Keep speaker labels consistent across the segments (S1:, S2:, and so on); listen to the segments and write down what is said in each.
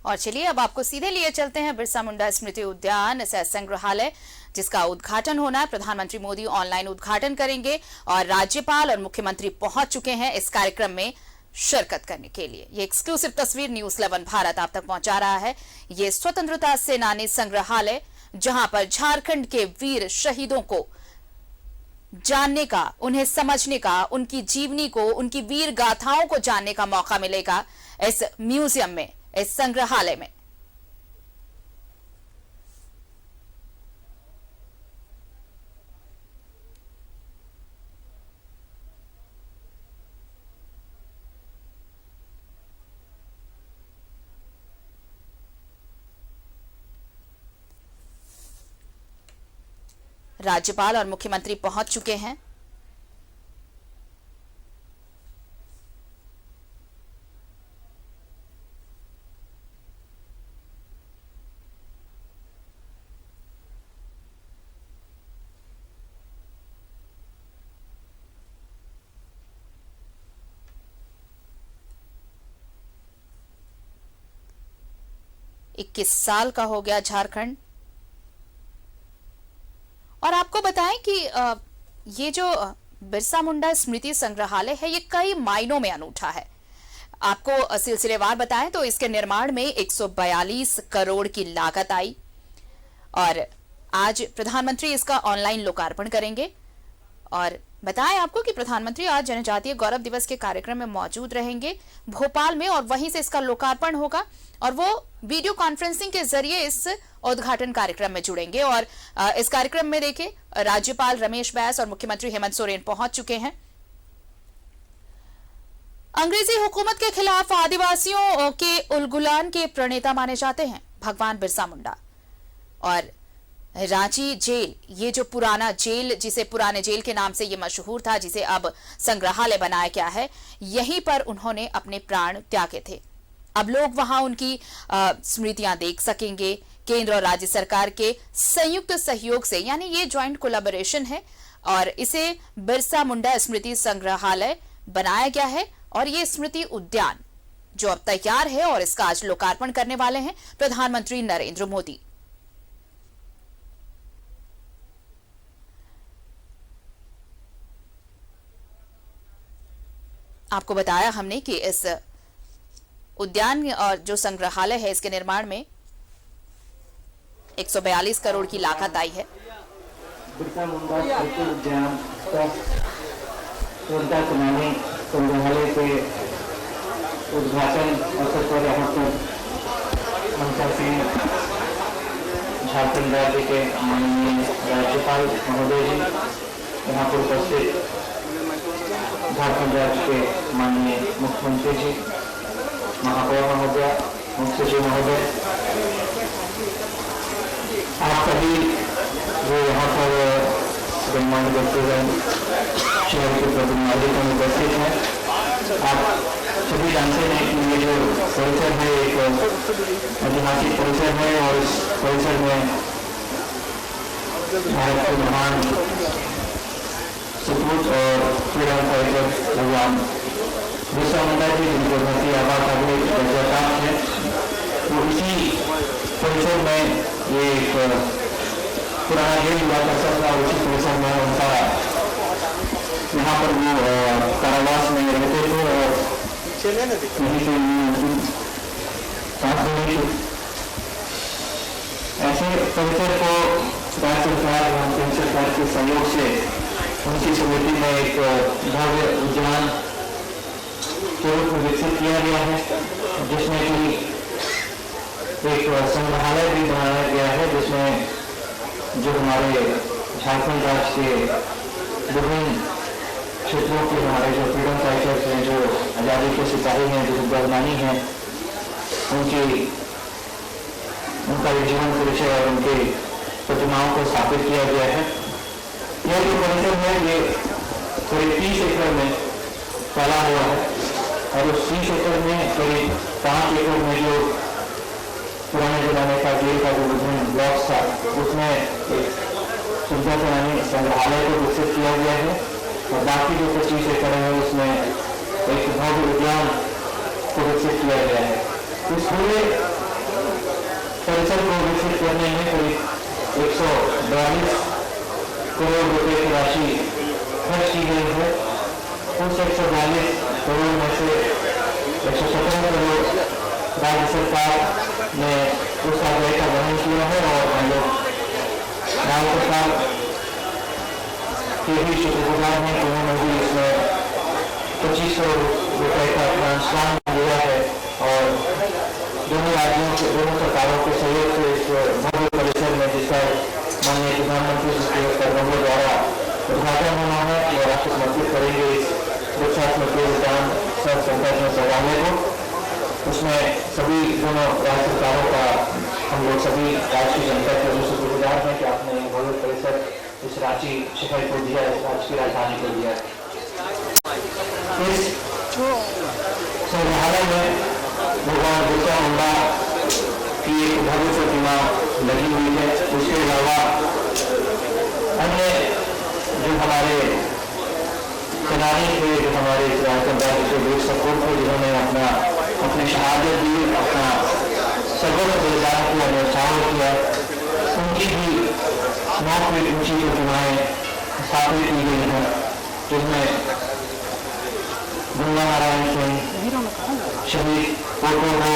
S1: और चलिए अब आपको सीधे लिए चलते हैं बिरसा मुंडा स्मृति उद्यान सह संग्रहालय, जिसका उद्घाटन होना है। प्रधानमंत्री मोदी ऑनलाइन उद्घाटन करेंगे और राज्यपाल और मुख्यमंत्री पहुंच चुके हैं इस कार्यक्रम में शिरकत करने के लिए। ये एक्सक्लूसिव तस्वीर न्यूज़ 11 भारत आप तक पहुंचा रहा है। ये स्वतंत्रता सेनानी संग्रहालय, जहां पर झारखंड के वीर शहीदों को जानने का, उन्हें समझने का, उनकी जीवनी को, उनकी वीर गाथाओं को जानने का मौका मिलेगा इस म्यूजियम में, इस संग्रहालय में। राज्यपाल और मुख्यमंत्री पहुंच चुके हैं। इक्कीस साल का हो गया झारखंड। और आपको बताएं कि ये जो बिरसा मुंडा स्मृति संग्रहालय है, ये कई मायनों में अनूठा है। आपको सिलसिलेवार बताएं तो इसके निर्माण में 142 करोड़ की लागत आई और आज प्रधानमंत्री इसका ऑनलाइन लोकार्पण करेंगे। और बताएं आपको कि प्रधानमंत्री आज जनजातीय गौरव दिवस के कार्यक्रम में मौजूद रहेंगे भोपाल में, और वहीं से इसका लोकार्पण होगा और वो वीडियो कॉन्फ्रेंसिंग के जरिए इस उद्घाटन कार्यक्रम में जुड़ेंगे। और इस कार्यक्रम में देखिए राज्यपाल रमेश बैस और मुख्यमंत्री हेमंत सोरेन पहुंच चुके हैं। अंग्रेजी हुकूमत के खिलाफ आदिवासियों के उलगुलान के प्रणेता माने जाते हैं भगवान बिरसा मुंडा। और रांची जेल, ये जो पुराना जेल, जिसे पुराने जेल के नाम से ये मशहूर था, जिसे अब संग्रहालय बनाया गया है, यहीं पर उन्होंने अपने प्राण त्यागे थे। अब लोग वहां उनकी स्मृतियां देख सकेंगे। केंद्र और राज्य सरकार के संयुक्त सहयोग से, यानी ये ज्वाइंट कोलैबोरेशन है और इसे बिरसा मुंडा स्मृति संग्रहालय बनाया गया है। और ये स्मृति उद्यान जो अब तैयार है और इसका आज लोकार्पण करने वाले हैं प्रधानमंत्री नरेंद्र मोदी। आपको बताया हमने कि इस उद्यान और जो संग्रहालय है, इसके निर्माण में 142 करोड़ की लागत आई है।
S2: बिरसा मुंडा स्मृति उद्यान स्वतंत्रता सेनानी संग्रहालय के उद्घाटन अवसर पर यहाँ पर ममता सिंह, झारखंड राज्य के माननीय राज्यपाल महोदय जी, यहाँ पर उपस्थित झारखंड राज्य के माननीय मुख्यमंत्री जी, महापौर महोदय, मुख्य सचिव महोदय, आप सभी जो यहाँ पर गणमान्य व्यक्तिगण शहर के प्रतिनिधियों में उपस्थित हैं, आप सभी जानते हैं कि ये जो परिसर है एक ऐतिहासिक परिसर है और इस परिसर में भारत के महान सपूत और फ्रीडम फाइटर भगवान बिरसा मुंडा जी, जिनको धरती आबा का भी दर्जा प्राप्त है, तो इसी परिसर में ये एक पुराना जेल हुआ करता था। उसी परिसर में उनका यहाँ पर वो कारावास में रहते थे और यहीं से ऐसे परिसर को राज्य सरकार एवं केंद्र सरकार के सहयोग से उनकी स्मृति में एक भव्य उद्यान के रूप में विकसित किया गया है, जिसमें कि एक संग्रहालय भी बनाया गया है, जिसमें जो हमारे झारखंड राज्य के विभिन्न क्षेत्रों के हमारे जो फ्रीडम फाइटर्स हैं, जो आज़ादी के सिपाही हैं, जो बदनामी हैं, उनका जीवन परिचय और उनके प्रतिमाओं को स्थापित किया गया है। यह जो परिसर है ये करीब 30 एकड़ में फैला हुआ है और उस 30 एकड़ में करीब 5 एकड़ में जो पुराने जमाने का जेल का जो विभिन्न ब्लॉक्स था, उसमें एक स्वतंत्रता सेनानी संग्रहालय को विकसित किया गया है और बाकी जो 25 एकड़ है उसमें एक भव्य उद्यान को विकसित किया गया है। इस पूरे परिसर को विकसित करने में करीब 142 करोड़ रुपए की राशि खर्च की गई है। उस 142 करोड़ में से 117 करोड़ राज्य सरकार ने उस आग्रह का वहन किया है और हम लोग राज्य सरकार के भी शुक्रगुजार हैं कि उन्होंने भी इसमें 2500 रुपए का अपना अनुदान दिया है और दोनों राज्यों के दोनों सरकारों के सहयोग से इस भव्य परिसर में जिसका माननीय प्रधानमंत्री श्री द्वारा उद्घाटन होना है और आप समर्पित करेंगे इस वृक्षात्मक उद्यान सह संगठन संग्रहालय को। उसमें सभी दोनों राज्य सरकारों का हम लोग सभी राज्य की जनता के रूप से शुक्रगुजार हैं कि आपने भव्य परिसर इस रांची शहर को दिया, इस राज्य की राजधानी को दिया। इस संग्रहालय में भगवान बिरसा मुंडा की एक भव्य प्रतिमा लगी हुई है। उसके अलावा अन्य जो हमारे सेनानी थे, जो हमारे राजतंत्र के वीर सपूत थे, जिन्होंने अपनी शहादत दी, अपना सर्वोच्च बलिदान किया, न्यौछावर किया, उनकी भी 9 फीट ऊंची प्रतिमाएं स्थापित की गई हैं, जिसमें गंगा नारायण सिंह, शहीद पोटो हो,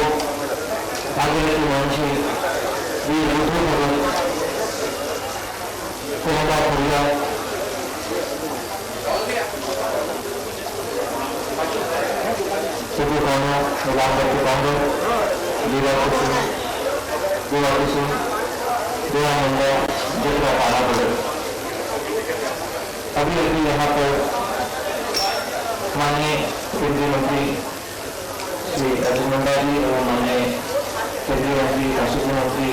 S2: भागीरथी मांझी, वीर रुद्र भगत, कुलंदा भैया, सिद्धू कानू, रामदत्त कांगो, लीला कुसुम, देवा कुसुम, देवा मुंडा, जितना पाना बदल। अभी यहाँ पर माननीय केंद्रीय मंत्री श्री अर्जुन मुंडा जी और माननीय केंद्रीय मंत्री राष्ट्रीय मंत्री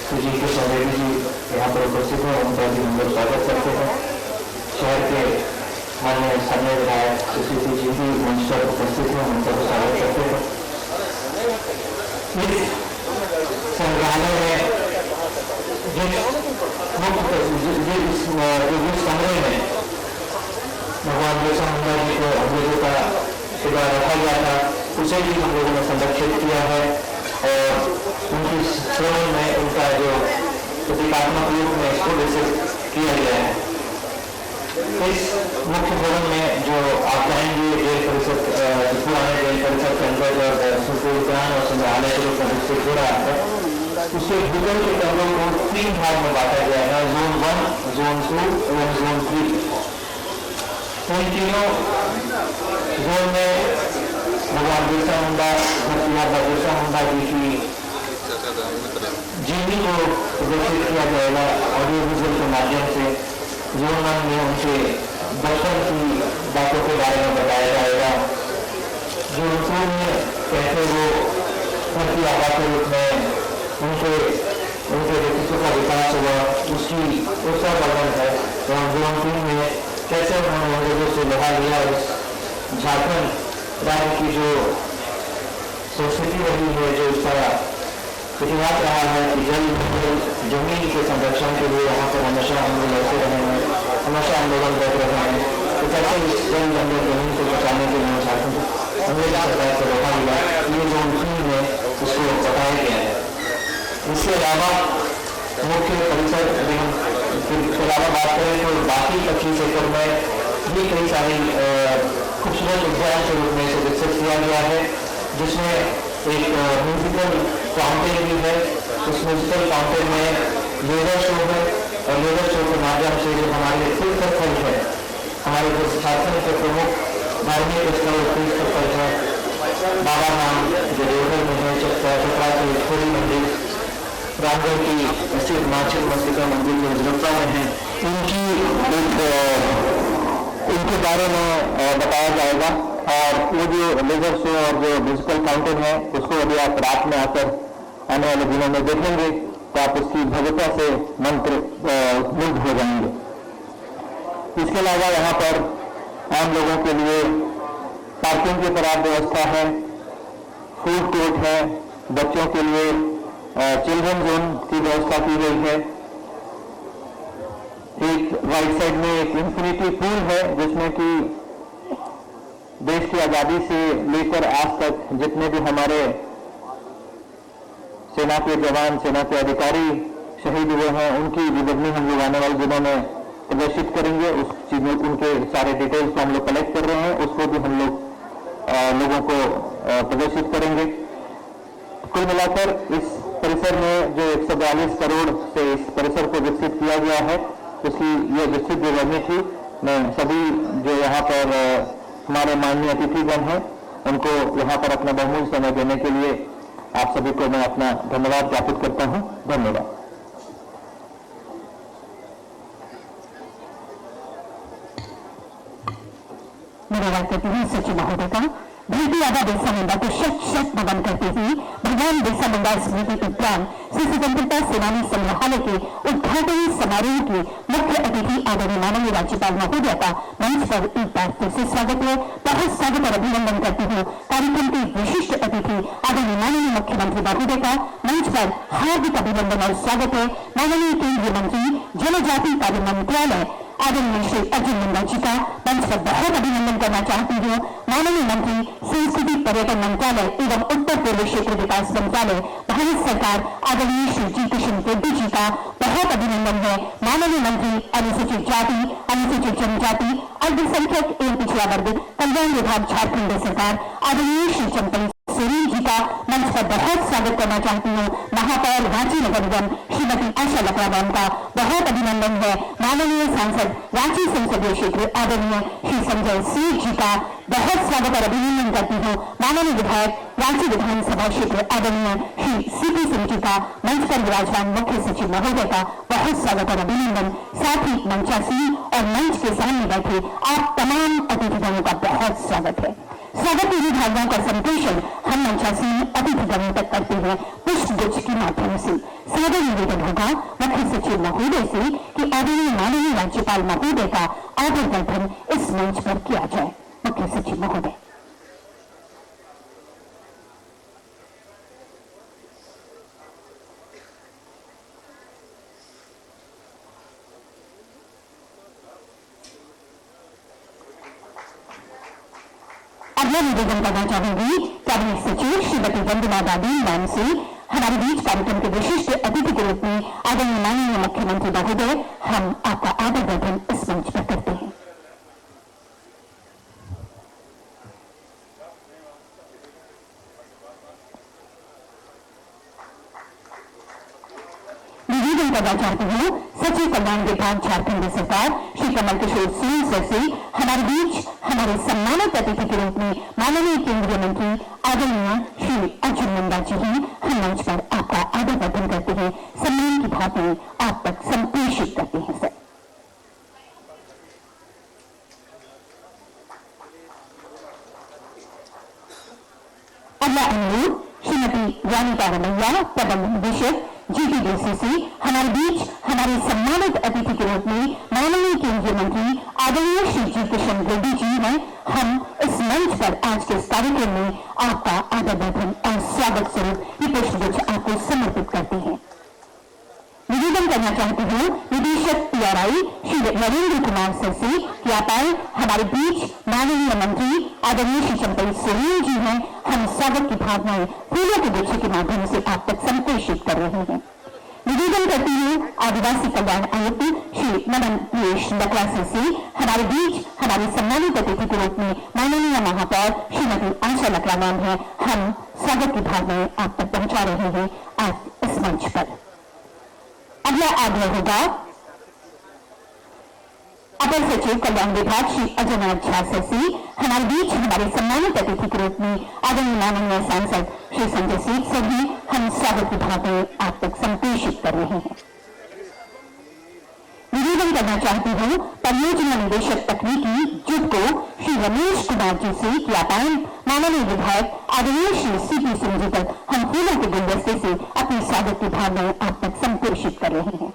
S2: श्री जी के चंदेरी जी यहाँ पर उपस्थित हैं। उनका भी हम लोग स्वागत करते हैं। शहर के माननीय स्थानीय विधायक सुशील जी भी मंच पर उपस्थित हैं, उनका भी स्वागत करते हैं। इस संग्रहालय में जिस कमरे में भगवान बिरसा मुंडा जी को अंग्रेजों का शिकार रखा गया था, उसे भी हम लोगों ने संरक्षित किया है और उनकी स्मरण में उनका जो प्रतीकात्मक रूप में इसको विकसित किया गया है। इस मुख्य भवन में जो आप जाएंगे जेल परिसर, पुराने जेल परिसर के अंदर जो उद्यान और संग्रहालय के रूप में विकसित हो रहा है, उसके भूगोल के कमरों को 3 भाग में बांटा गया है, जोन 1, जोन 2 और जोन 3। इन तीनों जोन में भगवान बिरसा मुंडा, बिरसा मुंडा जी की जीवनी को प्रदर्शित किया जाएगा ऑडियो विजुअल के माध्यम से। जोन 1 में उनके बचपन की बातों के बारे में बताया जाएगा। जोन 2 में कैसे वो धरती आबा के रूप में उनके व्यक्तित्व का विकास हुआ, उसका वर्णन है। और जोन 3 में कैसे उन्होंने अंग्रेजों से लड़ा लिया, झारखंड राज्य की जो संस्कृति रही है, जो उसका इतिहास रहा है कि जमीन के संरक्षण के लिए यहाँ पर हमेशा हम लोग लड़ते रहे हैं, हमेशा आंदोलन करते रहे हैं। तो कैसे इस जमीन को बचाने के लिए झारखंड अंग्रेज सरकार से रोका गया, ये जोन 3 में उसको बताया गया है। इसके अलावा मुख्य परिसर के अलावा बात करें तो बाकी 25 एकड़ में भी कई सारी खूबसूरत उद्यान के रूप में इसे विकसित किया गया है, जिसमें एक म्यूजिकल फाउंटेन भी है। उस म्यूजिकल फाउंटेन में लेजर शो है और लेजर शो के माध्यम से जो हमारे तीर्थ स्थल है, हमारे जो झारखंड के प्रमुख धार्मिक स्थल तीर्थ स्थल है, बाबा धाम जो देवघर में है, चतरा के छोड़ी मंदिर, रामगढ़ की स्थित मां छिन्नमस्तिका मंदिर जो हजरतपुर में है, इनके बारे में बताया जाएगा। और वो जो लेजर शो और जो म्यूजिकल फाउंटेन है, उसको यदि आप रात में आकर आने वाले दिनों में देखेंगे तो आप उसकी भव्यता से मुग्ध हो जाएंगे। इसके अलावा यहाँ पर आम लोगों के लिए पार्किंग की पर्याप्त व्यवस्था है, फूड कोर्ट है, बच्चों के लिए चिल्ड्रन जोन की व्यवस्था की गई है। एक राइट साइड में एक इंफिनिटी पूल है, जिसमें कि देश की आजादी से लेकर आज तक जितने भी हमारे सेना के जवान, सेना के अधिकारी शहीद हुए हैं, उनकी विवरणी हम लोग आने वाले दिनों में प्रदर्शित करेंगे। उस चीज में उनके सारे डिटेल्स को हम लोग कलेक्ट कर रहे हैं, उसको भी हम लोग लोगों को प्रदर्शित करेंगे। कुल मिलाकर इस परिसर में जो 142 करोड़ से इस परिसर को विकसित किया गया है, उसकी ये विस्तृत विवरणी थी। मैं सभी जो यहाँ पर हमारे माननीय अतिथिगण हैं, उनको यहाँ पर अपना बहुमूल्य समय देने के लिए आप सभी को मैं अपना धन्यवाद ज्ञापित करता हूँ। धन्यवाद।
S3: धन्यवाद करती हूँ सचिव महोदय का। धरती आबा बिरसा मुंडा को शत शत नमन करती हुई भगवान बिरसा मुंडा स्मृति उद्यान श्री स्वतंत्रता सेनानी संग्रहालय के उद्घाटन समारोह की मुख्य अतिथि आदरणीय माननीय राज्यपाल महोदय का मंच पर एक बार फिर से स्वागत है। बहुत स्वागत और अभिनंदन करती हूँ कार्यक्रम की विशिष्ट अतिथि आदरणीय माननीय मुख्यमंत्री महोदय का मंच पर हार्दिक अभिनंदन और स्वागत है। माननीय केंद्रीय मंत्री जनजाति कार्य मंत्रालय आदरणीय श्री अर्जुन मुंडा जी का मंच पर बहुत अभिनंदन करना चाहती हूँ। माननीय मंत्री संस्कृति पर्यटन मंत्रालय एवं उत्तर पूर्व क्षेत्र विकास मंत्रालय भारत सरकार आदरणीय श्री जी किशन रेड्डी जी का बहुत अभिनंदन है। माननीय मंत्री अनुसूचित जाति, अनुसूचित जनजाति, अल्पसंख्यक एवं पिछड़ा वर्ग कल्याण विभाग झारखंड सरकार आदरणीय श्री चंपई सोरेन जी का मंच पर बहुत स्वागत करना चाहती हूँ। महापौर रांची नगर निगम श्रीमती आशा लकड़ा मैम का बहुत अभिनंदन है। माननीय सांसद रांची संसदीय क्षेत्र आदरणीय श्री संजय सेठ जी का बहुत स्वागत और अभिनंदन करती हूँ। माननीय विधायक रांची विधानसभा क्षेत्र आदरणीय श्री सीपी सिंह जी का मंच पर विराजमान मुख्य सचिव महोदय का बहुत स्वागत और अभिनंदन। साथ ही मंचासीन और मंच के सामने बैठे आप तमाम अतिथिगणों का बहुत स्वागत है। स्वागत की भावनाओं का संप्रेषण हम मंचासीन अतिथिगणों तक करते हैं पुष्पगुच्छ के माध्यम से। सादर निवेदन होगा मुख्य सचिव महोदय से कि आदरणीय माननीय राज्यपाल महोदय का आदर वर्धन इस मंच पर किया जाए। मुख्य सचिव महोदय। अगला निवेदन करना चाहूंगी कैबिनेट सचिव श्रीमती वंदना दादीन मैम से। हमारे बीच कार्यक्रम के विशिष्ट अतिथि के रूप में आदरणीय माननीय मुख्यमंत्री महोदय हम आपका आदर वर्धन इस मंच पर करते हैं। निवेदन करना चाहती हूँ सचिव कल्याण विभाग झारखंड सरकार श्री कमल किशोर सिंह सर से। हमारे बीच हमारे सम्मानित अतिथि के रूप में माननीय केंद्रीय मंत्री आदरणीय श्री अर्जुन मुंडा जी हैं। हम मंच पर आपका आदर वर्धन करते हैं, सम्मान की भावनाएं आप तक संप्रेषित करते हैं सर। अगला अनुरोध श्रीमती रानिका रमैया प्रबंध निदेशक GTDCC हमारे बीच हमारे सम्मानित अतिथि के रूप में माननीय केंद्रीय मंत्री आदरणीय श्री जी किशन रेड्डी जी हैं। हम इस मंच पर आज के इस कार्यक्रम में आपका आदर वर्धन और स्वागत स्वरूप ये पुष्पगुच्छ आपको समर्पित करते हैं। निवेदन करना चाहती हूँ निदेशक PRI श्री नरेंद्र कुमार सर से कि आप आए। हमारे बीच माननीय मंत्री आदरणीय श्री चंपई सोरेन जी हैं। हम स्वागत की भावनाएं फूलों के गुच्छे के माध्यम से आप तक संप्रेषित कर रहे हैं। निवेदन करती हूँ आदिवासी कल्याण आयुक्त श्री नमन पीयूष लकड़ा से। हमारे बीच हमारे सम्मानित अतिथि के रूप में माननीय महापौर श्रीमती आशा लकड़ा मैम है। हम स्वागत की भावनाएं आप तक पहुंचा रहे हैं आज इस मंच पर। अगला आग्रह होगा अपर सचिव कल्याण विभाग श्री अजय नाथ झा सर से। हमारे बीच हमारे सम्मानित अतिथि के रूप में आदरणीय माननीय सांसद श्री संजय सेठ सर भी हम स्वागत की भावनाएं आप तक संप्रेषित कर रहे हैं। निवेदन करना चाहती हूँ परियोजना निदेशक तकनीकी जुडको श्री रमेश कुमार जी से कि आप माननीय विधायक आदरणीय श्री सीपी सिंह जी तक हम फूलों के गुलदस्ते से अपनी स्वागत की भावनाएं आप तक संप्रेषित कर रहे हैं।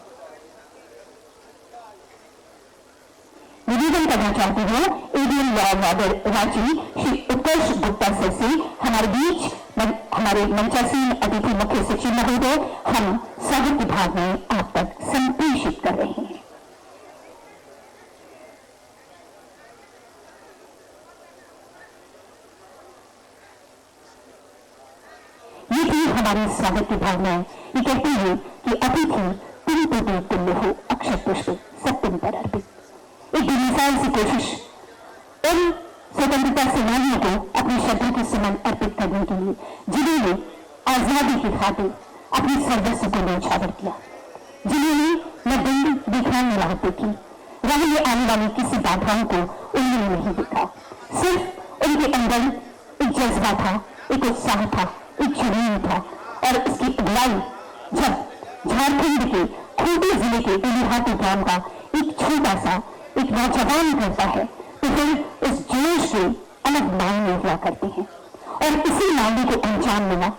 S3: निवेदन करना चाहती हूँ ADM law and order Ranchi Shri Utkarsh Gupta sir से। हमारे बीच हमारे मंचासीन अतिथि मुख्य सचिव महोदय हम स्वागत की भावनाएं आप तक संप्रेषित कर रहे हैं। ये थी हमारी स्वागत की भावनाएं ये कहती है कि अतिथि तुम तो तुल्य हो अक्षत पुष्प सत्यम पर अर्पित। एक बेमिसाल सी कोशिश उन स्वतंत्रता सेनानियों को अपनी श्रद्धा के सुमन अर्पित करने के लिए जिन्होंने आजादी की खातिर अपनी सर्वस्व को न्यौछावर किया, जिन्होंने न दंड दिखाने राह देखी, राह में आने वाली किसी बाधाओं को उन्होंने नहीं देखा। सिर्फ उनके अंदर एक जज्बा था, एक उत्साह था, एक जुनून था और इसकी अगुवाई जब झारखंड के खूंटी जिले के उलिहाटी ग्राम का एक छोटा सा एक नौजवान करता है तो फिर इस जोश से अलग मायने हुआ करते हैं और इसी मायने को अंजाम मिला।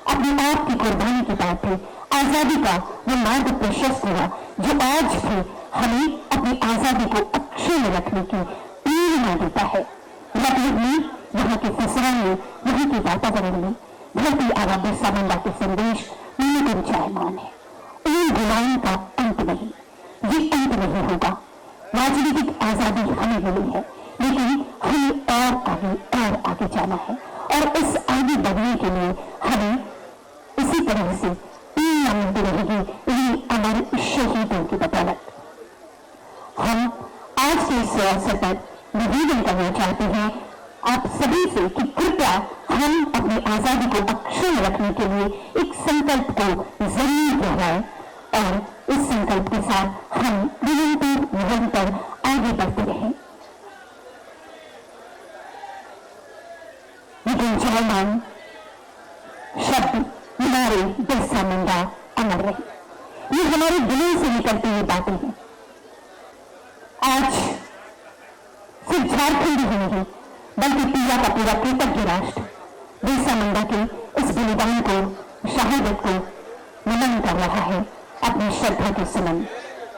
S3: अपने आप की कुर्बानी के बाद भी आजादी का वो मार्ग प्रशस्त हुआ जो आज भी हमें अपनी आजादी को अक्षय में रखने की प्रेरणा देता है। लखनऊ में, यहाँ के फिसरा में, यहाँ के वातावरण में धरती आबा बिरसा मुंडा के संदेश में गुंजायमान है। उन गुलामी का अंत नहीं, ये अंत नहीं होगा। राजनीतिक आजादी हमें मिली है लेकिन हमें और आगे जाना है और इस आगे बढ़ने के लिए हमें इसी तरह से प्रेरणा मिलती रहेगी। ये हमारे शहीदों की बदौलत हम आज के इस अवसर पर निवेदन करना चाहते हैं आप सभी से कि कृपया हम अपनी आजादी को अक्षुण्ण रखने के लिए एक संकल्प को जरूर दोहराएं और इस संकल्प के साथ हम निरंतर आगे बढ़ते रहें। गुंजायमान शब्द हमारे बिरसा मुंडा अमर रहे, ये हमारे दिलों से निकलती हुई बातें हैं। आज सिर्फ झारखंड ही नहीं बल्कि पूरा का पूरा कृतज्ञ राष्ट्र बिरसा मुंडा के इस बलिदान को, शहादत को नमन कर रहा है, अपनी श्रद्धा के सुमन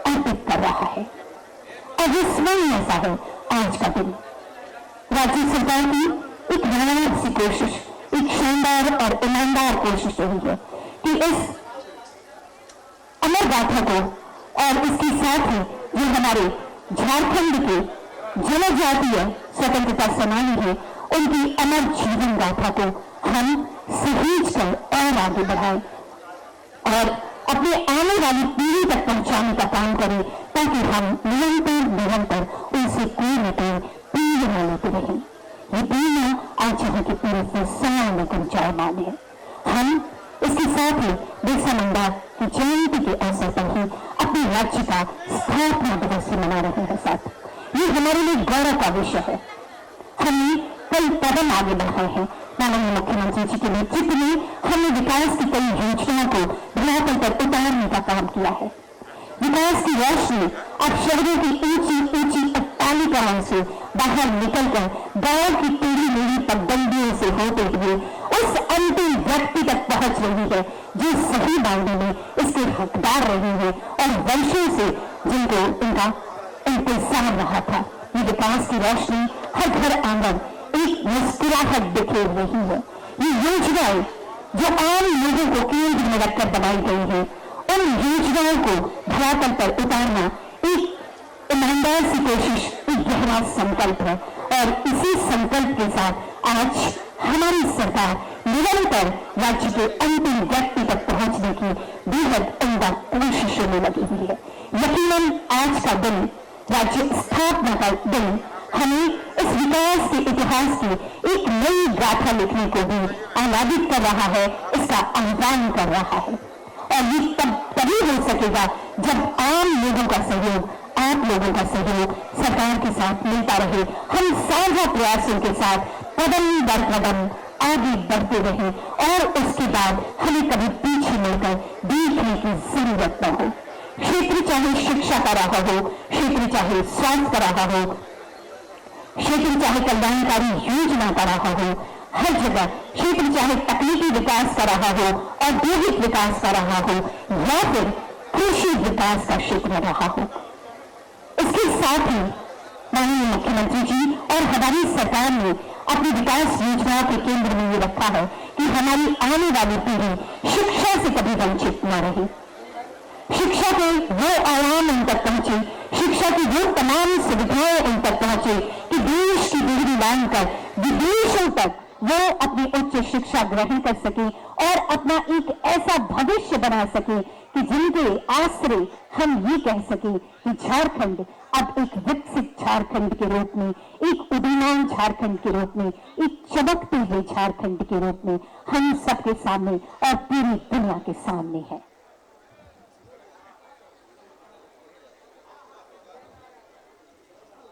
S3: अर्पित कर रहा है। अविस्मरणीय ऐसा है आज का दिन। राज्य सरकार की एक नायाब सी कोशिश, एक शानदार और ईमानदार कोशिश रही है कि इस अमर गाथा को और इसके साथ ही जो हमारे झारखंड के जनजातीय स्वतंत्रता सेनानी है उनकी अमर जीवन गाथा को हम सहेज कर और आगे बढ़ाएं और अपने आने वाली पीढ़ी तक पहुंचाने का काम करें ताकि हम निरंतर उनसे कोई न कोई प्रेरणा लेते रहें। ये प्रेरणा आज यहाँ के पूरे संसार में गुंजायमान है। हम इसके साथ ही बिरसा मुंडा की जयंती के अवसर पर ही अपने राज्य का स्थापना दिवस भी मना रहे हैं। साथ ये हमारे लिए गौरव का विषय है। हमने कई कदम आगे बढ़ाए हैं। माननीय मुख्यमंत्री जी के नेतृत्व में हमने विकास की कई योजनाओं को धरातल पर उतारने का काम किया है। विकास की रोशनी अब शहरों की ऊंची अट्टालिकाओं से बाहर निकलकर गांव की टेढ़ी मेढ़ी पगडंडियों से होते हुए उस अंतिम व्यक्ति तक पहुंच रही है जो सही मायने में इसके हकदार रहे हैं और वर्षों से जिनको इनका इंतजार रहा था। ये विकास की रोशनी हर घर आंगन एक मुस्कुराहट बिखेर रही है। ये योजनाएं जो आम लोगों को केंद्र में रखकर बनाई गई है उन योजनाओं को धरातल पर उतारना एक ईमानदार सी कोशिश, एक गहरा संकल्प है और इसी संकल्प के साथ आज हमारी सरकार निरंतर राज्य के अंतिम व्यक्ति तक पहुंचने की बेहद उम्दा कोशिशों में लगी हुई है। यकीनन आज का दिन, राज्य स्थापना का दिन, हमें इस विकास के इतिहास की एक नई गाथा लिखने को भी आह्लादित कर रहा है, इसका आह्वान कर रहा है और ये तभी हो सकेगा जब आम लोगों का सहयोग, आप लोगों का सहयोग सरकार के साथ मिलता रहे। हम साझा प्रयासों के साथ कदम दर कदम आगे बढ़ते रहे और उसके बाद हमें कभी पीछे मुड़कर देखने की जरूरत न हो। क्षेत्र चाहे शिक्षा का रहा हो, क्षेत्र चाहे स्वास्थ्य का रहा हो, क्षेत्र चाहे कल्याणकारी योजना का रहा हो, हर जगह क्षेत्र चाहे तकनीकी विकास का रहा हो, औद्योगिक विकास का रहा हो या फिर कृषि विकास का क्षेत्र रहा हो। इसके साथ ही माननीय मुख्यमंत्री जी और हमारी सरकार ने अपनी विकास योजनाओं के केंद्र में ये रखा है कि हमारी आने वाली पीढ़ी शिक्षा से कभी वंचित न रहे। शिक्षा के वो आयाम उन तक पहुंचे, शिक्षा की वो तमाम सुविधाएं उन तक पहुंचे कि देश की डिग्री लाकर विदेशों तक वो अपनी उच्च शिक्षा ग्रहण कर सके और अपना एक ऐसा भविष्य बना सके कि जिनके आश्रय हम ये कह सके कि झारखंड अब एक विकसित झारखंड के रूप में, एक उदीयमान झारखंड के रूप में, एक चमकते हुए झारखंड के रूप में हम सबके सामने और पूरी दुनिया के सामने है।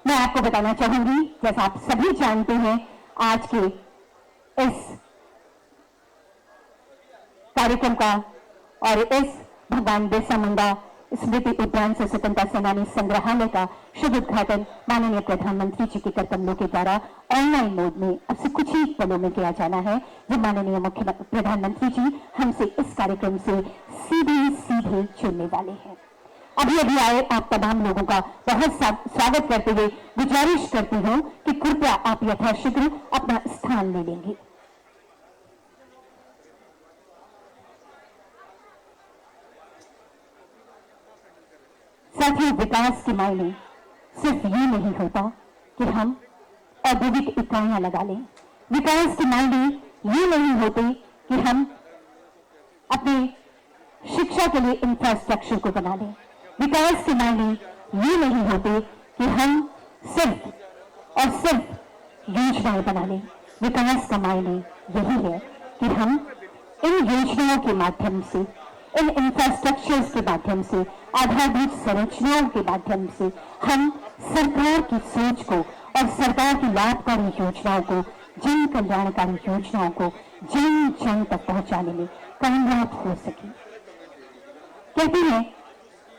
S3: मैं आपको बताना चाहूंगी, जैसा आप सभी जानते हैं, आज के इस कार्यक्रम का और इस भगवान बिरसा मुंडा स्मृति उद्यान से स्वतंत्रता सेनानी संग्रहालय का शुभ उद्घाटन माननीय प्रधानमंत्री जी के कर कमलों के द्वारा ऑनलाइन मोड में अब से कुछ ही पलों में किया जाना है, जब माननीय मुख्यमंत्री प्रधानमंत्री जी हमसे इस कार्यक्रम से सीधे जुड़ने वाले हैं। अभी अभी आए आप तमाम लोगों का बहुत स्वागत करते हुए गुजारिश करती हूं कि कृपया आप यथाशीघ्र अपना स्थान ले लेंगे। साथियों, विकास के मायने सिर्फ ये नहीं होता कि हम औद्योगिक इकाइयां लगा लें। विकास के मायने ये नहीं होते कि हम अपने शिक्षा के लिए इंफ्रास्ट्रक्चर को बना लें। विकास के मायने ये नहीं होते कि हम सिर्फ और सिर्फ योजनाएं बना लें। विकास का मायने यही है कि हम इन योजनाओं के माध्यम से, इन इंफ्रास्ट्रक्चर्स के माध्यम से, आधारभूत संरचनाओं के माध्यम से हम सरकार की सोच को और सरकार की लाभकारी योजनाओं को, जन कल्याणकारी योजनाओं को जन जन तक पहुंचाने में कामयाब हो सके। कहते हैं,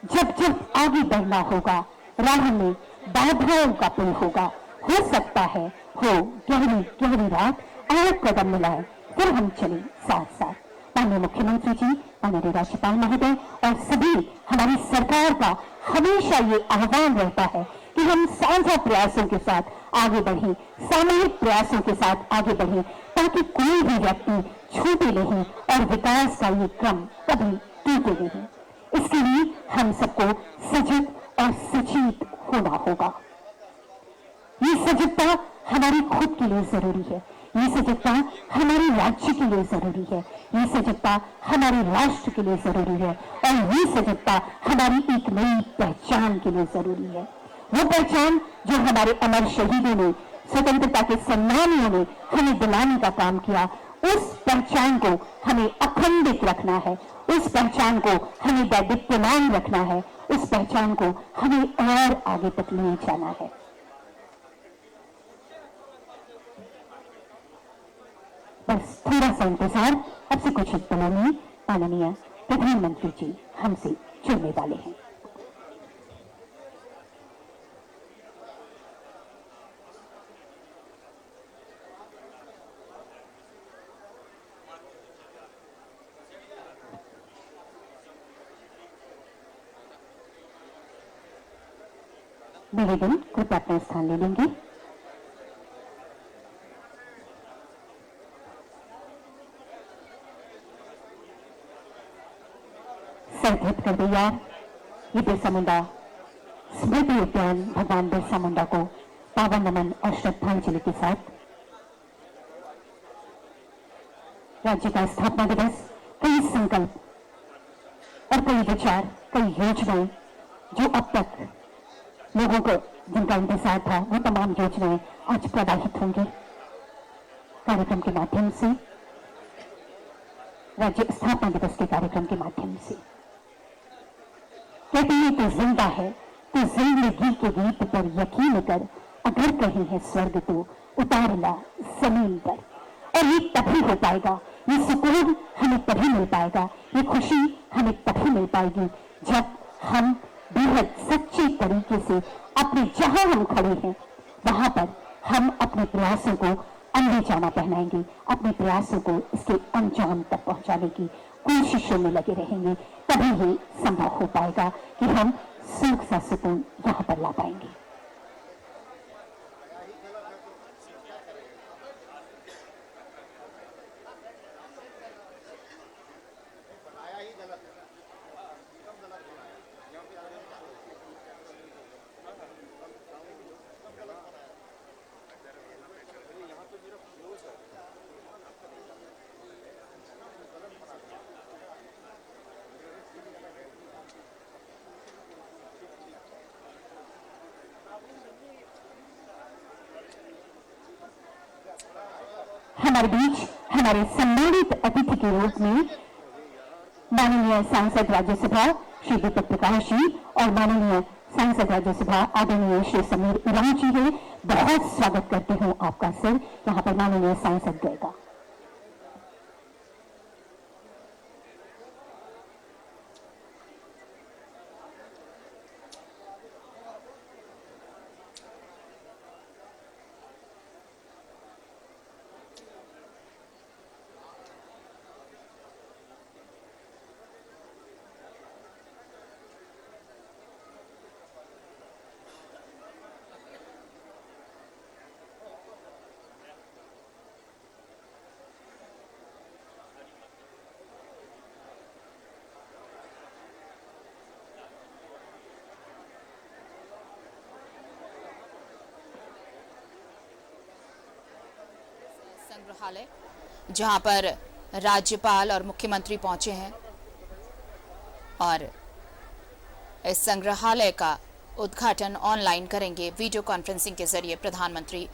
S3: जब जब आगे बढ़ना होगा, राह में बाधाओं का पुल होगा। हो सकता है हो गहरी गहरी रात और कदम मिलाए, फिर हम चले साथ साथ। माननीय मुख्यमंत्री जी, माननीय राज्यपाल महोदय और सभी हमारी सरकार का हमेशा ये आह्वान रहता है कि हम साझा प्रयासों के साथ आगे बढ़ें, सामूहिक प्रयासों के साथ आगे बढ़ें, ताकि कोई भी व्यक्ति छूटे नहीं और विकास का ये क्रम कभी टूटे नहीं। इसके लिए हम सबको सजग और सचेत होना होगा। ये सजगता हमारी खुद के लिए जरूरी है, ये सजगता हमारे राज्य के लिए जरूरी है, ये सजगता हमारे राष्ट्र के लिए जरूरी है और ये सजगता हमारी एक नई पहचान के लिए जरूरी है। वो पहचान जो हमारे अमर शहीदों ने, स्वतंत्रता के सेनानियों ने हमें दिलाने का काम किया, उस पहचान को हमें अखंडित रखना है, उस पहचान को हमें दैदीप्यमान रखना है, उस पहचान को हमें और आगे तक ले जाना है। बस थोड़ा सा इंतजार, अब से कुछ ही पलों में माननीय प्रधानमंत्री जी हमसे जुड़ने वाले हैं। निवेदन, कृपया अपना स्थान ले लेंगे। संतृप्त कर दे यार, ये बिरसा मुंडा स्मृति उद्यान भगवान बिरसा मुंडा को पावन नमन और श्रद्धांजलि के साथ राज्य का स्थापना दिवस, कई संकल्प और कई विचार, कई योजनाएं जो अब तक लोगों को जिनका इंतजार था, वो तमाम योजनाएं आज प्रवाहित होंगी कार्यक्रम के माध्यम से, राज्य स्थापना दिवस के कार्यक्रम के माध्यम से। कहते हैं तो जिंदा है तो जिंदगी के गीत पर यकीन कर, अगर कहीं है स्वर्ग तो उतार ला जमीन पर। और ये तभी हो पाएगा, ये सुकून हमें तभी मिल पाएगा, ये खुशी हमें तभी मिल पाएगी जब हम बेहद सच्चे तरीके से अपने जहां हम खड़े हैं वहां पर हम अपने प्रयासों को अंधे जामा पहनाएंगे, अपने प्रयासों को इसके अंजाम तक पहुंचाने की कोशिशों में लगे रहेंगे। तभी ही संभव हो पाएगा कि हम सुख सा सुकून यहां पर ला पाएंगे। हमारे बीच हमारे सम्मानित अतिथि के रूप में माननीय सांसद राज्यसभा श्री दीपक प्रकाश जी और माननीय सांसद राज्यसभा आदरणीय श्री समीर उरांव जी है। बहुत स्वागत करती हूँ आपका सर। यहाँ पर माननीय सांसद गए का
S1: संग्रहालय जहां पर राज्यपाल और मुख्यमंत्री पहुंचे हैं और इस संग्रहालय का उद्घाटन ऑनलाइन करेंगे वीडियो कॉन्फ्रेंसिंग के जरिए प्रधानमंत्री।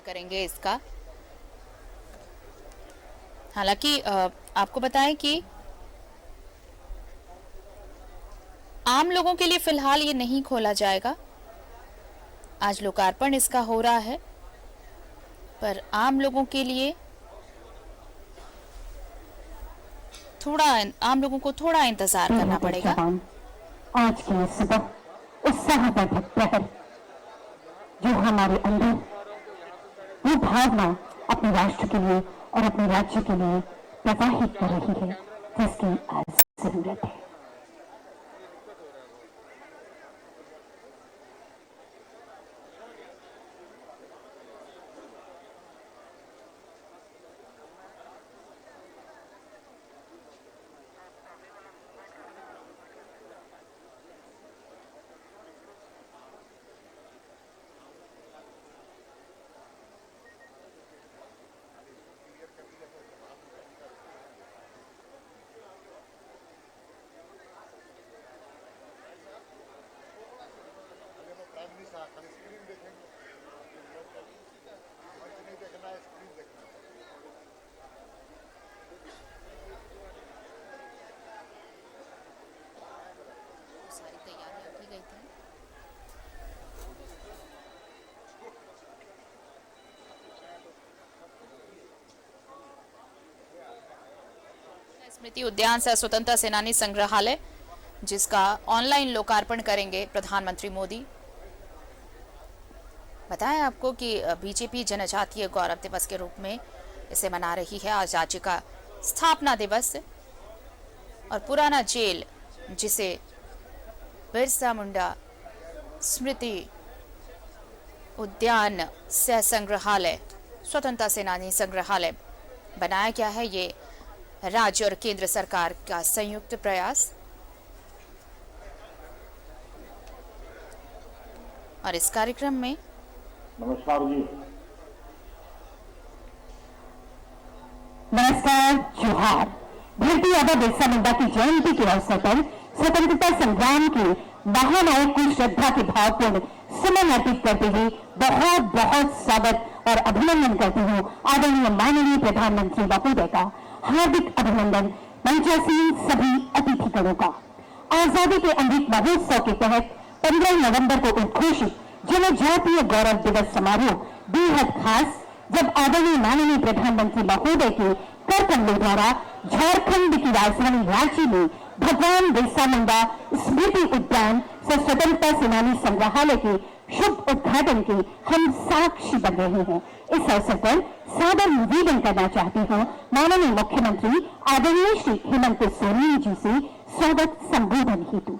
S1: करेंगे इसका। हालांकि आपको बताएं कि आम लोगों के लिए फिलहाल ये नहीं खोला जाएगा। आज लोकार्पण इसका हो रहा है, पर आम लोगों के लिए आम लोगों को थोड़ा इंतजार करना पड़ेगा।
S3: आज की सुबह उत्साहवर्धक प्रहर जो हमारे अंदर वो भावना अपने राष्ट्र के लिए और अपने राज्य के लिए प्रवाहित कर रही है, जिसकी आज जरूरत है।
S1: सारी तैयारियां की गई थी। स्मृति उद्यान से स्वतंत्रता सेनानी संग्रहालय, जिसका ऑनलाइन लोकार्पण करेंगे प्रधानमंत्री मोदी। बताएं आपको कि बीजेपी जनजातीय गौरव दिवस के रूप में इसे मना रही है। आज राज्य का स्थापना दिवस और पुराना जेल, जिसे बिरसा मुंडा स्मृति उद्यान सह संग्रहालय, स्वतंत्रता सेनानी संग्रहालय बनाया गया है। ये राज्य और केंद्र सरकार का संयुक्त प्रयास, और इस कार्यक्रम में
S2: नमस्कार जी।
S3: नमस्कार, जोहार। भारतीय आबा बिरसा मुंडा की जयंती के अवसर पर स्वतंत्रता संग्राम के महानायक को श्रद्धा के भावपूर्ण सुमन अर्पित करते हुए बहुत बहुत स्वागत और अभिनंदन करती हूँ आदरणीय माननीय प्रधानमंत्री महोदय का। हार्दिक अभिनंदन मंचासीन सभी अतिथिगणों का। आजादी के अमृत महोत्सव के तहत 15 नवंबर को उद्घोषित जनजातीय गौरव दिवस समारोह बेहद खास, जब आदरणीय माननीय प्रधानमंत्री महोदय के कर कमलों द्वारा झारखंड की राजधानी रांची में भगवान बिरसा मुंडा स्मृति उद्यान से स्वतंत्रता सेनानी संग्रहालय के शुभ उद्घाटन के हम साक्षी बन रहे हैं। इस अवसर पर सादर निवेदन करना चाहती हूँ माननीय मुख्यमंत्री आदरणीय श्री हेमंत सोरेन जी से स्वागत संबोधन हेतु।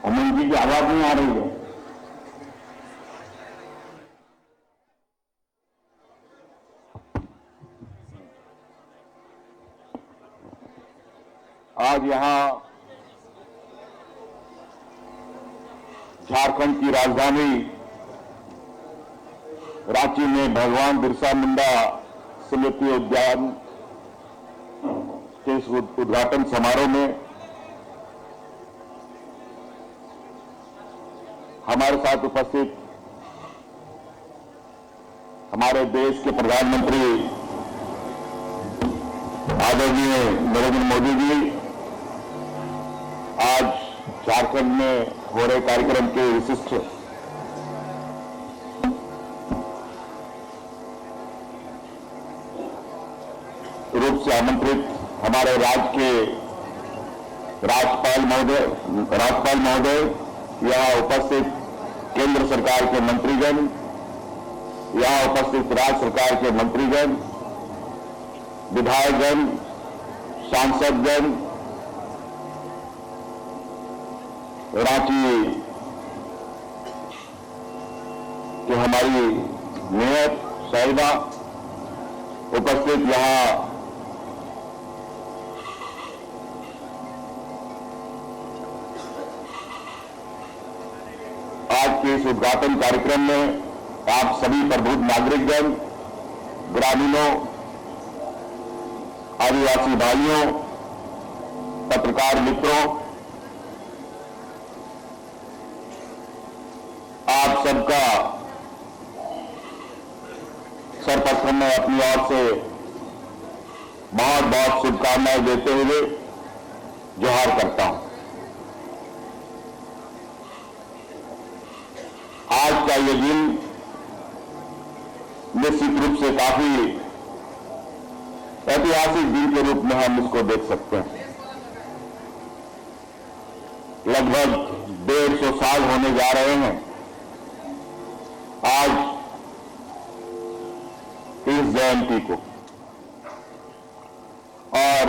S4: अमन जी की आवाज नहीं आ रही है। आज यहां झारखंड की राजधानी रांची में भगवान बिरसा मुंडा स्मृति उद्यान के इस उद्घाटन समारोह में हमारे साथ उपस्थित हमारे देश के प्रधानमंत्री आदरणीय नरेंद्र मोदी जी आज झारखंड में हो रहे कार्यक्रम के विशिष्ट रूप से आमंत्रित हमारे राज्य के राज्यपाल महोदय, यहां उपस्थित केंद्र सरकार के मंत्रीगण, यहां उपस्थित राज्य सरकार के मंत्रीगण, विधायकगण, सांसदगण, रांची की हमारी मेयर साहिबा, उपस्थित यहां आज के इस उद्घाटन कार्यक्रम में आप सभी प्रबुद्ध नागरिकगण, ग्रामीणों, आदिवासी भाइयों, पत्रकार मित्रों, आप सबका सर्वप्रथम मैं अपनी ओर से बहुत बहुत शुभकामनाएं देते हुए जोहार करता हूं। आज का ये दिन निश्चित रूप से काफी ऐतिहासिक दिन के रूप में हम इसको देख सकते हैं। लगभग 150 साल होने जा रहे हैं आज इस जयंती को, और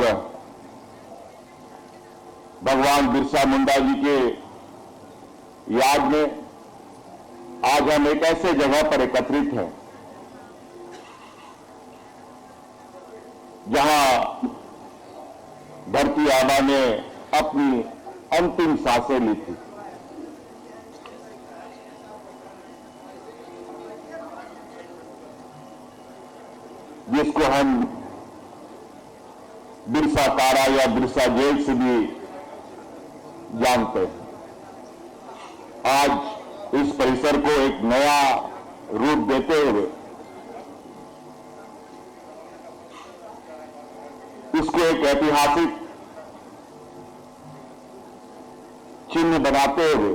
S4: भगवान बिरसा मुंडा जी के याद में आज हम एक ऐसे जगह पर एकत्रित हैं जहां धरती आबा ने अपनी अंतिम सांसें ली थी। जिसको हम बिरसा कारा या बिरसा जेल से भी जानते हैं। आज इस परिसर को एक नया रूप देते हुए इसको एक ऐतिहासिक चिन्ह बनाते हुए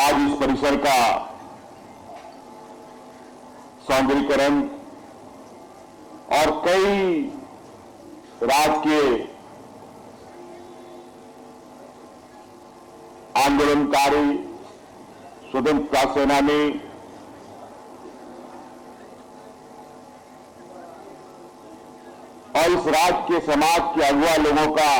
S4: आज इस परिसर का सौंदर्यीकरण और कई राज्य के आंदोलनकारी, स्वतंत्रता सेनानी और इस राज्य के समाज के अगुआ लोगों का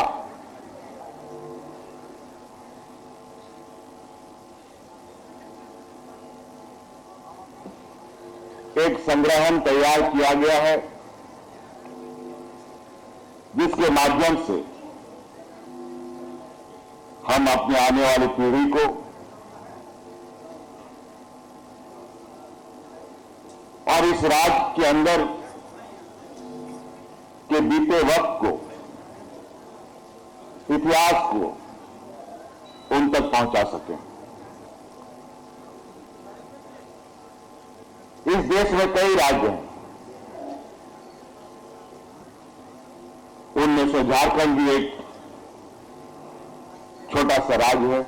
S4: एक संग्रहण तैयार किया गया है, जिसके माध्यम से हम अपने आने वाली पीढ़ी को और इस राज्य के अंदर के बीते वक्त को, इतिहास को उन तक पहुंचा सकें। इस देश में कई राज्य हैं, उनमें से झारखंड भी एक छोटा सा राज्य है,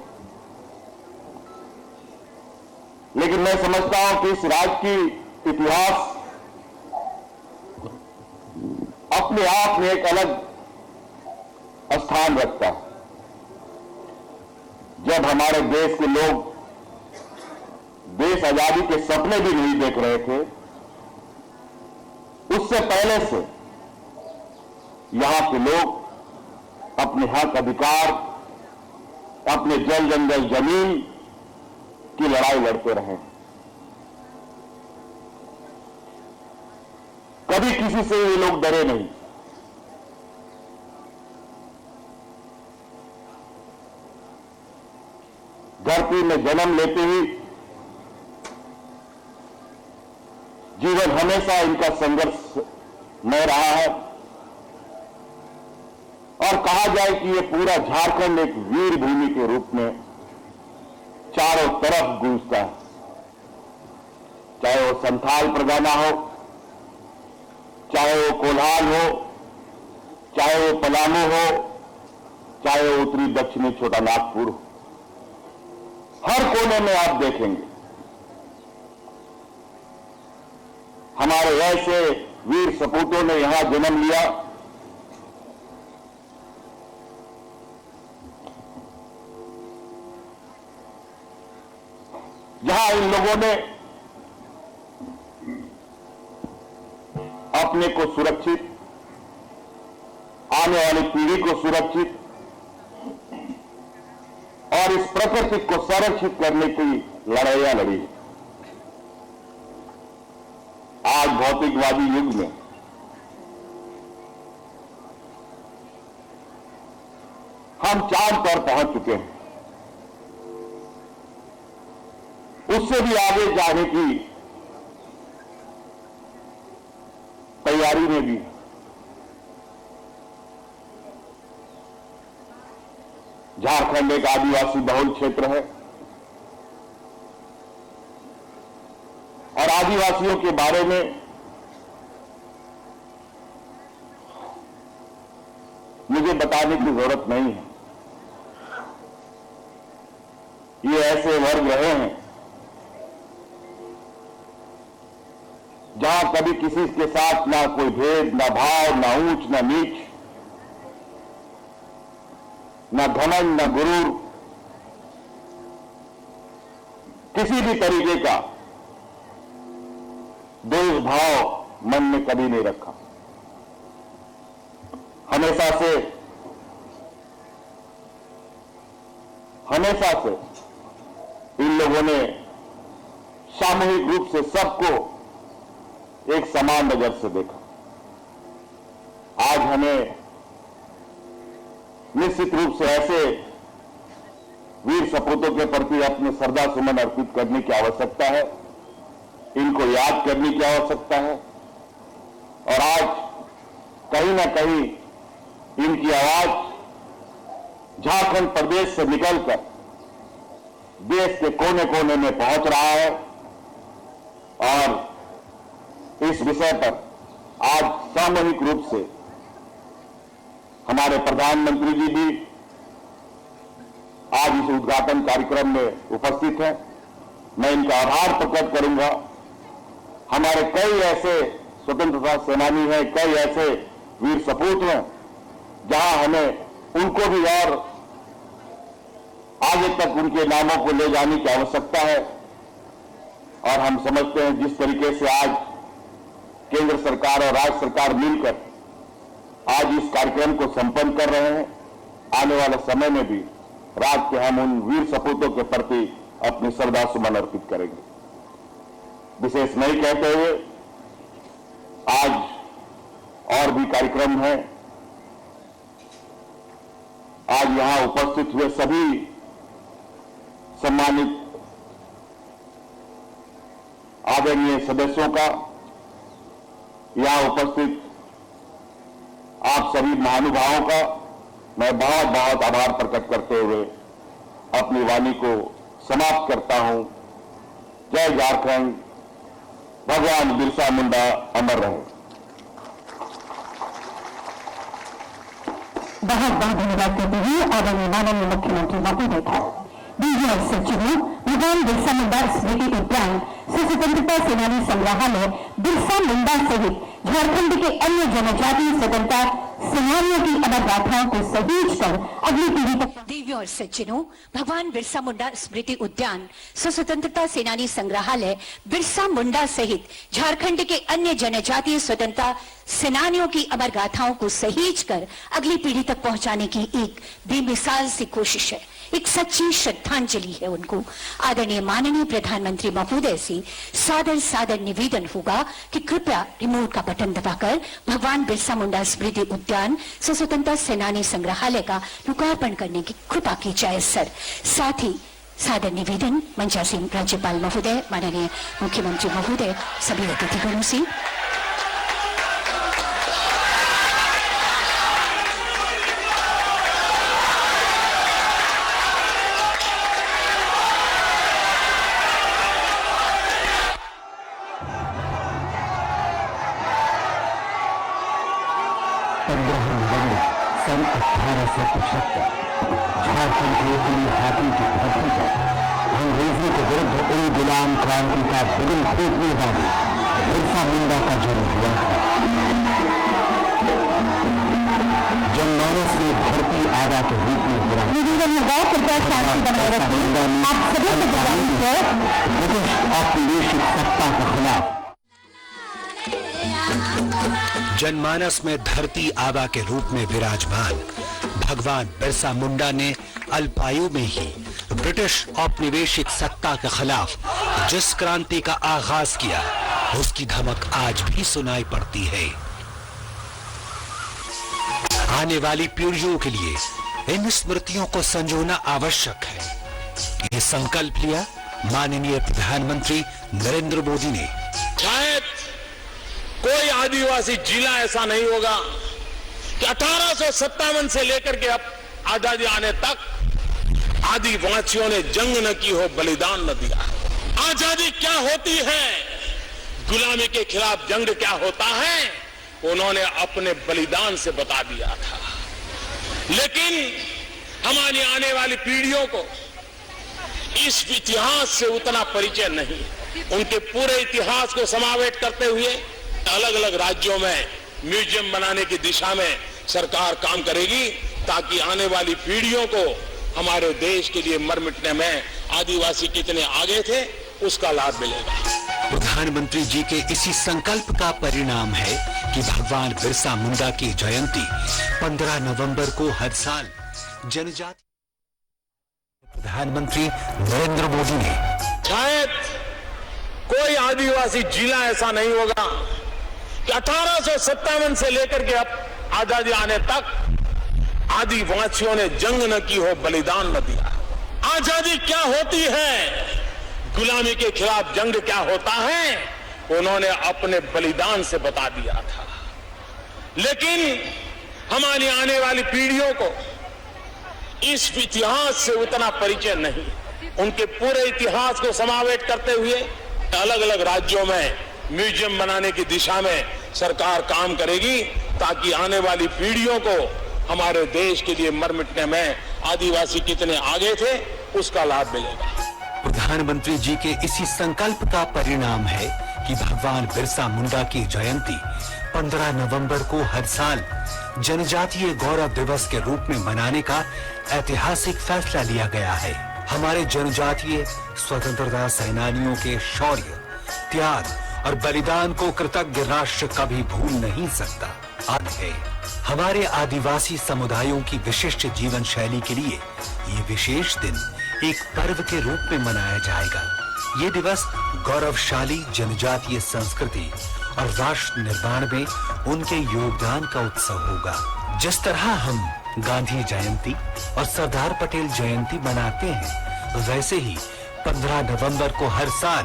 S4: लेकिन मैं समझता हूं कि इस राज्य की इतिहास अपने आप में एक अलग स्थान रखता है। जब हमारे देश के लोग देश आजादी के सपने भी नहीं देख रहे थे, उससे पहले से यहां के लोग अपने हक अधिकार अपने जल जंगल जमीन की लड़ाई लड़ते रहे। कभी किसी से ये लोग डरे नहीं। धरती में जन्म लेते ही जीवन हमेशा इनका संघर्षमय रहा है और कहा जाए कि ये पूरा झारखंड एक वीर भूमि के रूप में चारों तरफ गूंजता है। चाहे वो संथाल परगना हो, चाहे वो कोल्हान हो, चाहे वो पलामू हो, चाहे वो उत्तरी दक्षिणी छोटा नागपुर हो, हर कोने में आप देखेंगे हमारे ऐसे वीर सपूतों ने यहां जन्म लिया जहां इन लोगों ने अपने को सुरक्षित, आने वाली पीढ़ी को सुरक्षित और इस प्रकृति को संरक्षित करने की लड़ाइयां लड़ी। आज भौतिकवादी युग में हम चांद पर पहुंच चुके हैं। उससे भी आगे जाने की तैयारी में भी झारखंड एक आदिवासी बहुल क्षेत्र है और आदिवासियों के बारे में मुझे बताने की जरूरत नहीं है। ये ऐसे वर्ग रहे हैं जहां कभी किसी के साथ ना कोई भेद, ना भाव, ना ऊंच, ना नीच, ना घमंड, ना गुरूर, किसी भी तरीके का द्वेष भाव मन में कभी नहीं रखा। हमेशा से इन लोगों ने सामूहिक रूप से सबको एक समान नजर से देखा। आज हमें निश्चित रूप से ऐसे वीर सपूतों के प्रति अपने श्रद्धा सुमन अर्पित करने की आवश्यकता है, इनको याद करने की आवश्यकता है और आज कहीं ना कहीं इनकी आवाज झारखंड प्रदेश से निकलकर देश के कोने कोने में पहुंच रहा है और इस विषय पर आज सामूहिक रूप से हमारे प्रधानमंत्री जी भी आज इस उद्घाटन कार्यक्रम में उपस्थित हैं। मैं इनका आभार प्रकट करूंगा। हमारे कई ऐसे स्वतंत्रता सेनानी हैं, कई ऐसे वीर सपूत हैं जहां हमें उनको भी और आगे तक उनके नामों को ले जाने की आवश्यकता है और हम समझते हैं जिस तरीके से आज केंद्र सरकार और राज्य सरकार मिलकर आज इस कार्यक्रम को संपन्न कर रहे हैं, आने वाले समय में भी रात के हम उन वीर सपूतों के प्रति अपनी श्रद्धा सुमन अर्पित करेंगे। विशेष नहीं कहते हुए आज और भी कार्यक्रम है। आज यहां उपस्थित हुए सभी सम्मानित आदरणीय सदस्यों का, यहां उपस्थित आप सभी महानुभावों का मैं बहुत बहुत आभार प्रकट करते हुए अपनी वाणी को समाप्त करता हूं। जय झारखंड, भगवान बिरसा मुंडा अमर रहे।
S3: बहुत बहुत धन्यवाद करते हुए आदरणीय माननीय मुख्यमंत्री महोदय का डीजी सचिवों भगवान बिरसा मुंडा स्मृति उद्यान से स्वतंत्रता सेनानी संग्रहालय बिरसा मुंडा सहित झारखंड के अन्य जनजातीय स्वतंत्रता सेनानियों की अमर गाथाओं को सहेज कर अगली पीढ़ी तक।
S5: देवियों और सज्जनों, भगवान बिरसा मुंडा स्मृति उद्यान स्वतंत्रता सेनानी संग्रहालय बिरसा मुंडा सहित झारखंड के अन्य जनजातीय स्वतंत्रता सेनानियों की अमर गाथाओं को सहेज कर अगली पीढ़ी तक पहुंचाने की एक बेमिसाल सी कोशिश है। एक सच्ची श्रद्धांजलि है उनको। आदरणीय माननीय प्रधानमंत्री महोदय से सादर सादर निवेदन होगा कि कृपया रिमोट का बटन दबाकर भगवान बिरसा मुंडा स्मृति उद्यान स्वतंत्रता सेनानी संग्रहालय का लोकार्पण करने की कृपा की जाए सर। साथ ही सादर निवेदन मंचासीन राज्यपाल महोदय, माननीय मुख्यमंत्री महोदय, सभी अतिथिगणों से।
S3: सन 1875 झारखंड के हाथी की धरती पर अंग्रेजों के विरुद्ध इन गुलाम क्रांति का बिगुल फूकने वाले बिरसा मुंडा का जन्म हुआ था। जनमानस में धरती आबा के रूप में ब्रिटिश औपनिवेशिक सत्ता के खिलाफ
S6: जनमानस में धरती आबा के रूप में विराजमान भगवान बिरसा मुंडा ने अल्पायु में ही ब्रिटिश औपनिवेशिक सत्ता के खिलाफ जिस क्रांति का आगाज किया, उसकी धमक आज भी सुनाई पड़ती है। आने वाली पीढ़ियों के लिए इन स्मृतियों को संजोना आवश्यक है। ये संकल्प लिया माननीय प्रधानमंत्री नरेंद्र मोदी ने।
S7: शायद कोई आदिवासी जिला ऐसा नहीं होगा कि 1857 से लेकर के अब आजादी आने तक आदिवासियों ने जंग न की हो, बलिदान न दिया। आजादी क्या होती है, गुलामी के खिलाफ जंग क्या होता है, उन्होंने अपने बलिदान से बता दिया था। लेकिन हमारी आने वाली पीढ़ियों को इस इतिहास से उतना परिचय नहीं। उनके पूरे इतिहास को समावेश करते हुए अलग अलग राज्यों में म्यूजियम बनाने की दिशा में सरकार काम करेगी, ताकि आने वाली पीढ़ियों को हमारे देश के लिए मर मिटने में आदिवासी कितने आगे थे उसका लाभ मिलेगा।
S6: प्रधानमंत्री जी के इसी संकल्प का परिणाम है कि भगवान बिरसा मुंडा की जयंती 15 नवंबर को हर साल जनजाति प्रधानमंत्री नरेंद्र मोदी ने।
S7: शायद कोई आदिवासी जिला ऐसा नहीं होगा कि 1857 से लेकर के अब आजादी आने तक आदिवासियों ने जंग न की हो, बलिदान न दिया। आजादी क्या होती है, गुलामी के खिलाफ जंग क्या होता है, उन्होंने अपने बलिदान से बता दिया था। लेकिन हमारी आने वाली पीढ़ियों को इस इतिहास से उतना परिचय नहीं। उनके पूरे इतिहास को समावेश करते हुए अलग अलग राज्यों में म्यूजियम बनाने की दिशा में सरकार काम करेगी, ताकि आने वाली पीढ़ियों को हमारे देश के लिए मर मिटने में आदिवासी कितने आगे थे उसका लाभ मिलेगा।
S6: प्रधानमंत्री जी के इसी संकल्प का परिणाम है कि भगवान बिरसा मुंडा की जयंती 15 नवंबर को हर साल जनजातीय गौरव दिवस के रूप में मनाने का ऐतिहासिक फैसला लिया गया है। हमारे जनजातीय स्वतंत्रता सेनानियों के शौर्य, त्याग और बलिदान को कृतज्ञ राष्ट्र कभी भूल नहीं सकता। आज है हमारे आदिवासी समुदायों की विशिष्ट जीवन शैली के लिए ये विशेष दिन एक पर्व के रूप में मनाया जाएगा। ये दिवस गौरवशाली जनजातीय संस्कृति और राष्ट्र निर्माण में उनके योगदान का उत्सव होगा। जिस तरह हम गांधी जयंती और सरदार पटेल जयंती मनाते हैं, वैसे ही 15 नवंबर को हर साल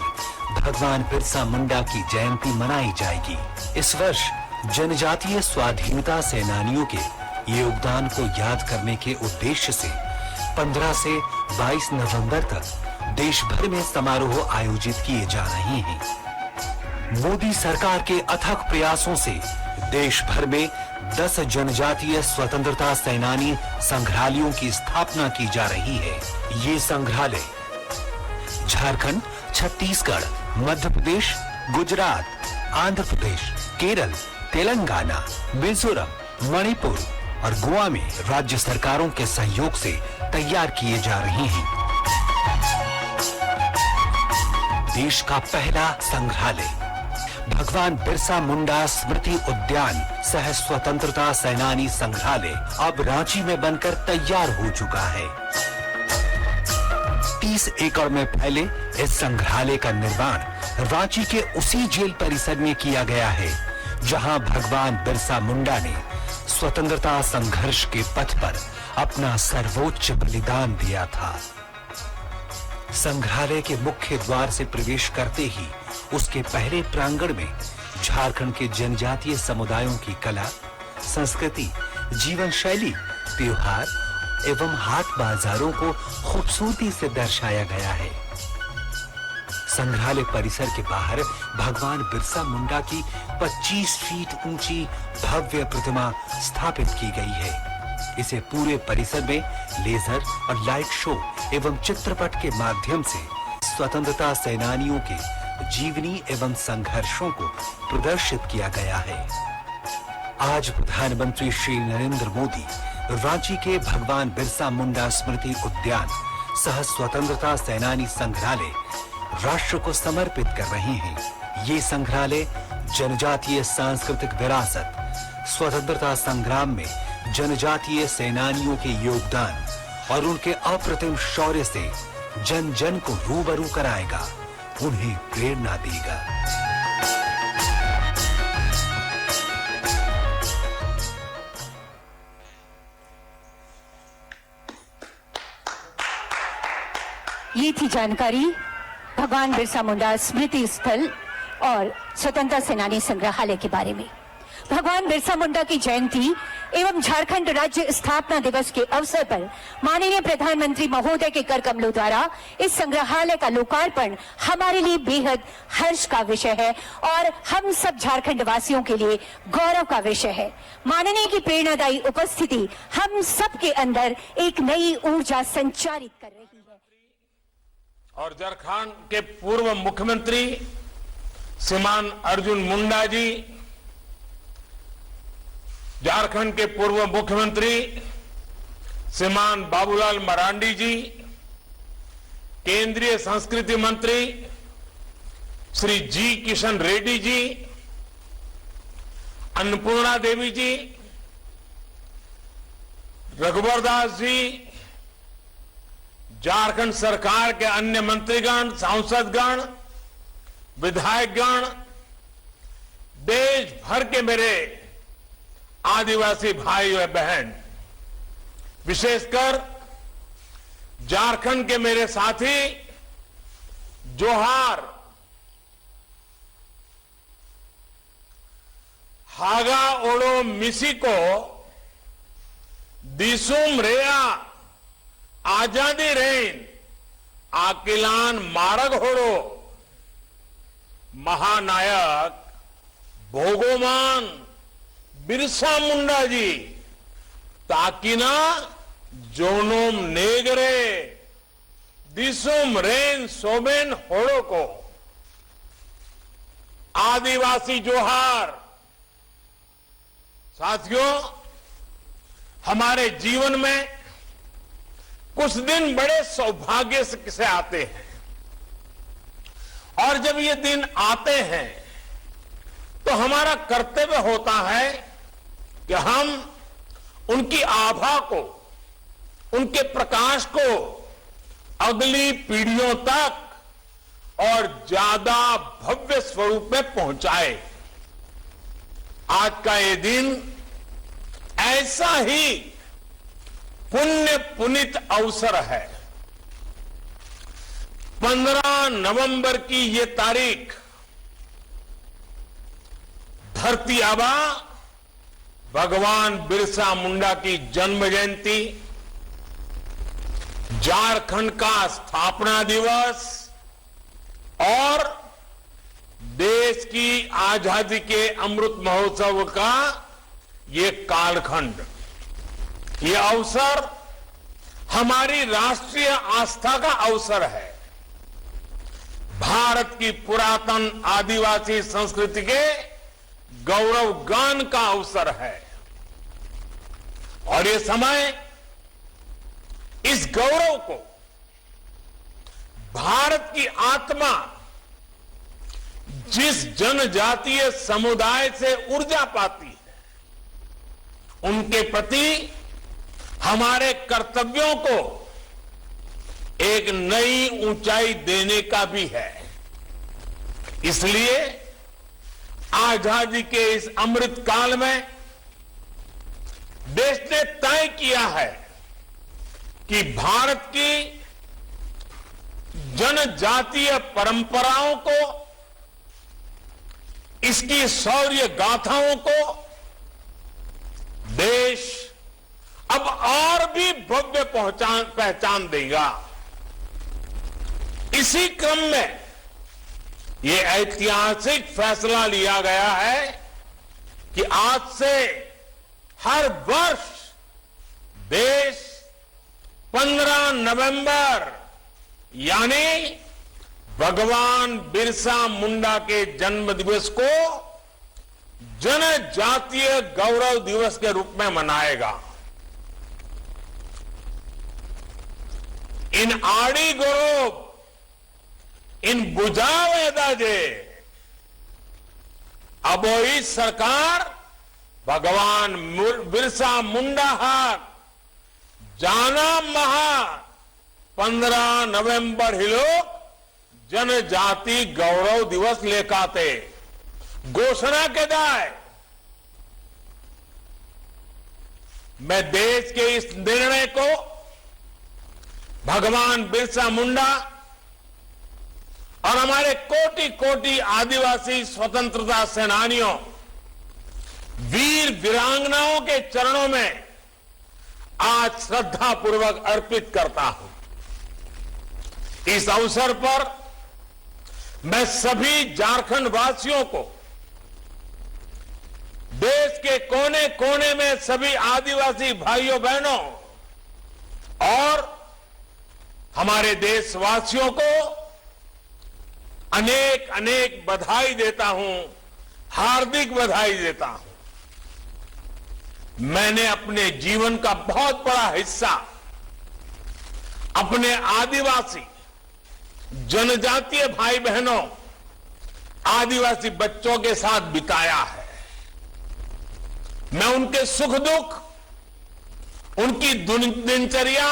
S6: भगवान बिरसा मुंडा की जयंती मनाई जाएगी। इस वर्ष जनजातीय स्वाधीनता सेनानियों के योगदान को याद करने के उद्देश्य से 15 से 22 नवंबर तक देश भर में समारोह आयोजित किए जा रहे हैं। मोदी सरकार के अथक प्रयासों से देश भर में 10 जनजातीय स्वतंत्रता सेनानी संग्रहालयों की स्थापना की जा रही है। ये संग्रहालय झारखंड, छत्तीसगढ़, मध्य प्रदेश, गुजरात, आंध्र प्रदेश, केरल, तेलंगाना, मिजोरम, मणिपुर और गोवा में राज्य सरकारों के सहयोग से तैयार किए जा रहे हैं। देश का पहला संग्रहालय भगवान बिरसा मुंडा स्मृति उद्यान सह स्वतंत्रता सेनानी संग्रहालय अब रांची में बनकर तैयार हो चुका है। 35 एकड़ में फैले इस संग्रहालय का निर्माण रांची के उसी जेल परिसर में किया गया है जहां भगवान बिरसा मुंडा ने स्वतंत्रता संघर्ष के पथ पर अपना सर्वोच्च बलिदान दिया था। संग्रहालय के मुख्य द्वार से प्रवेश करते ही उसके पहले प्रांगण में झारखंड के जनजातीय समुदायों की कला, संस्कृति, जीवन शैली, त्योहार एवं हाट बाजारों को खूबसूरती से दर्शाया गया है। संग्रहालय परिसर के बाहर भगवान बिरसा मुंडा की 25 फीट ऊंची भव्य प्रतिमा स्थापित की गई है। इसे पूरे परिसर में लेजर और लाइट शो एवं चित्रपट के माध्यम से स्वतंत्रता सेनानियों के जीवनी एवं संघर्षों को प्रदर्शित किया गया है। आज प्रधानमंत्री श्री नरेंद्र मोदी रांची के भगवान बिरसा मुंडा स्मृति उद्यान सह स्वतंत्रता सेनानी संग्रहालय राष्ट्र को समर्पित कर रहे हैं। ये संग्रहालय जनजातीय सांस्कृतिक विरासत, स्वतंत्रता संग्राम में जनजातीय सेनानियों के योगदान और उनके अप्रतिम शौर्य से जन जन को रूबरू कराएगा, उन्हें प्रेरणा देगा।
S5: ये थी जानकारी भगवान बिरसा मुंडा स्मृति स्थल और स्वतंत्रता सेनानी संग्रहालय के बारे में। भगवान बिरसा मुंडा की जयंती एवं झारखंड राज्य स्थापना दिवस के अवसर पर माननीय प्रधानमंत्री महोदय के कर कमलों द्वारा इस संग्रहालय का लोकार्पण हमारे लिए बेहद हर्ष का विषय है और हम सब झारखंड वासियों के लिए गौरव का विषय है। माननीय की प्रेरणादायी उपस्थिति हम सब के अंदर एक नई ऊर्जा संचारित कर रही है।
S7: और झारखंड के पूर्व मुख्यमंत्री श्रीमान अर्जुन मुंडा जी, झारखंड के पूर्व मुख्यमंत्री श्रीमान बाबूलाल मरांडी जी, केंद्रीय संस्कृति मंत्री श्री जी किशन रेड्डी जी, अन्नपूर्णा देवी जी, रघुवर दास जी, झारखंड सरकार के अन्य मंत्रीगण, सांसदगण, विधायकगण, देश भर के मेरे आदिवासी भाई और बहन, विशेषकर झारखंड के मेरे साथी, जोहार, हागा ओडो मिसिको, दिसुम रेया, आजादी रेन, आकिलान मारग होड़ो, महानायक भोगोमान बिरसा मुंडा जी, ताकिना जोनोम नेगरे, दिसुम रेन सोमेन होड़ो को आदिवासी जोहार। साथियों, हमारे जीवन में कुछ दिन बड़े सौभाग्य से आते हैं और जब ये दिन आते हैं तो हमारा कर्तव्य होता है कि हम उनकी आभा को, उनके प्रकाश को अगली पीढ़ियों तक और ज्यादा भव्य स्वरूप में पहुंचाए। आज का ये दिन ऐसा ही पुण्य पुनित अवसर है। 15 नवंबर की ये तारीख धरती आबा भगवान बिरसा मुंडा की जन्म जयंती, झारखंड का स्थापना दिवस और देश की आजादी के अमृत महोत्सव का ये कालखंड, ये अवसर हमारी राष्ट्रीय आस्था का अवसर है। भारत की पुरातन आदिवासी संस्कृति के गौरव गान का अवसर है और ये समय इस गौरव को भारत की आत्मा जिस जनजातीय समुदाय से ऊर्जा पाती है उनके प्रति हमारे कर्तव्यों को एक नई ऊंचाई देने का भी है। इसलिए आजादी के इस अमृत काल में देश ने तय किया है कि भारत की जनजातीय परंपराओं को, इसकी शौर्य गाथाओं को देश अब और भी भव्य पहचान देगा। इसी क्रम में ये ऐतिहासिक फैसला लिया गया है कि आज से हर वर्ष देश 15 नवंबर यानी भगवान बिरसा मुंडा के जन्म दिवस को जनजातीय गौरव दिवस के रूप में मनाएगा। इन आड़ी गौरव, इन बुझावे दाजे अबोई सरकार भगवान बिरसा मुंडा हाक जाना महा 15 नवंबर हिलो जनजाति गौरव दिवस लेकाते घोषणा के दाए। मैं देश के इस निर्णय को भगवान बिरसा मुंडा और हमारे कोटि कोटि आदिवासी स्वतंत्रता सेनानियों, वीर वीरांगनाओं के चरणों में आज श्रद्धापूर्वक अर्पित करता हूं। इस अवसर पर मैं सभी झारखंड वासियों को, देश के कोने कोने में सभी आदिवासी भाइयों बहनों और हमारे देशवासियों को अनेक अनेक बधाई देता हूं, हार्दिक बधाई देता हूं। मैंने अपने जीवन का बहुत बड़ा हिस्सा अपने आदिवासी जनजातीय भाई बहनों, आदिवासी बच्चों के साथ बिताया है। मैं उनके सुख दुख, उनकी दिनचर्या,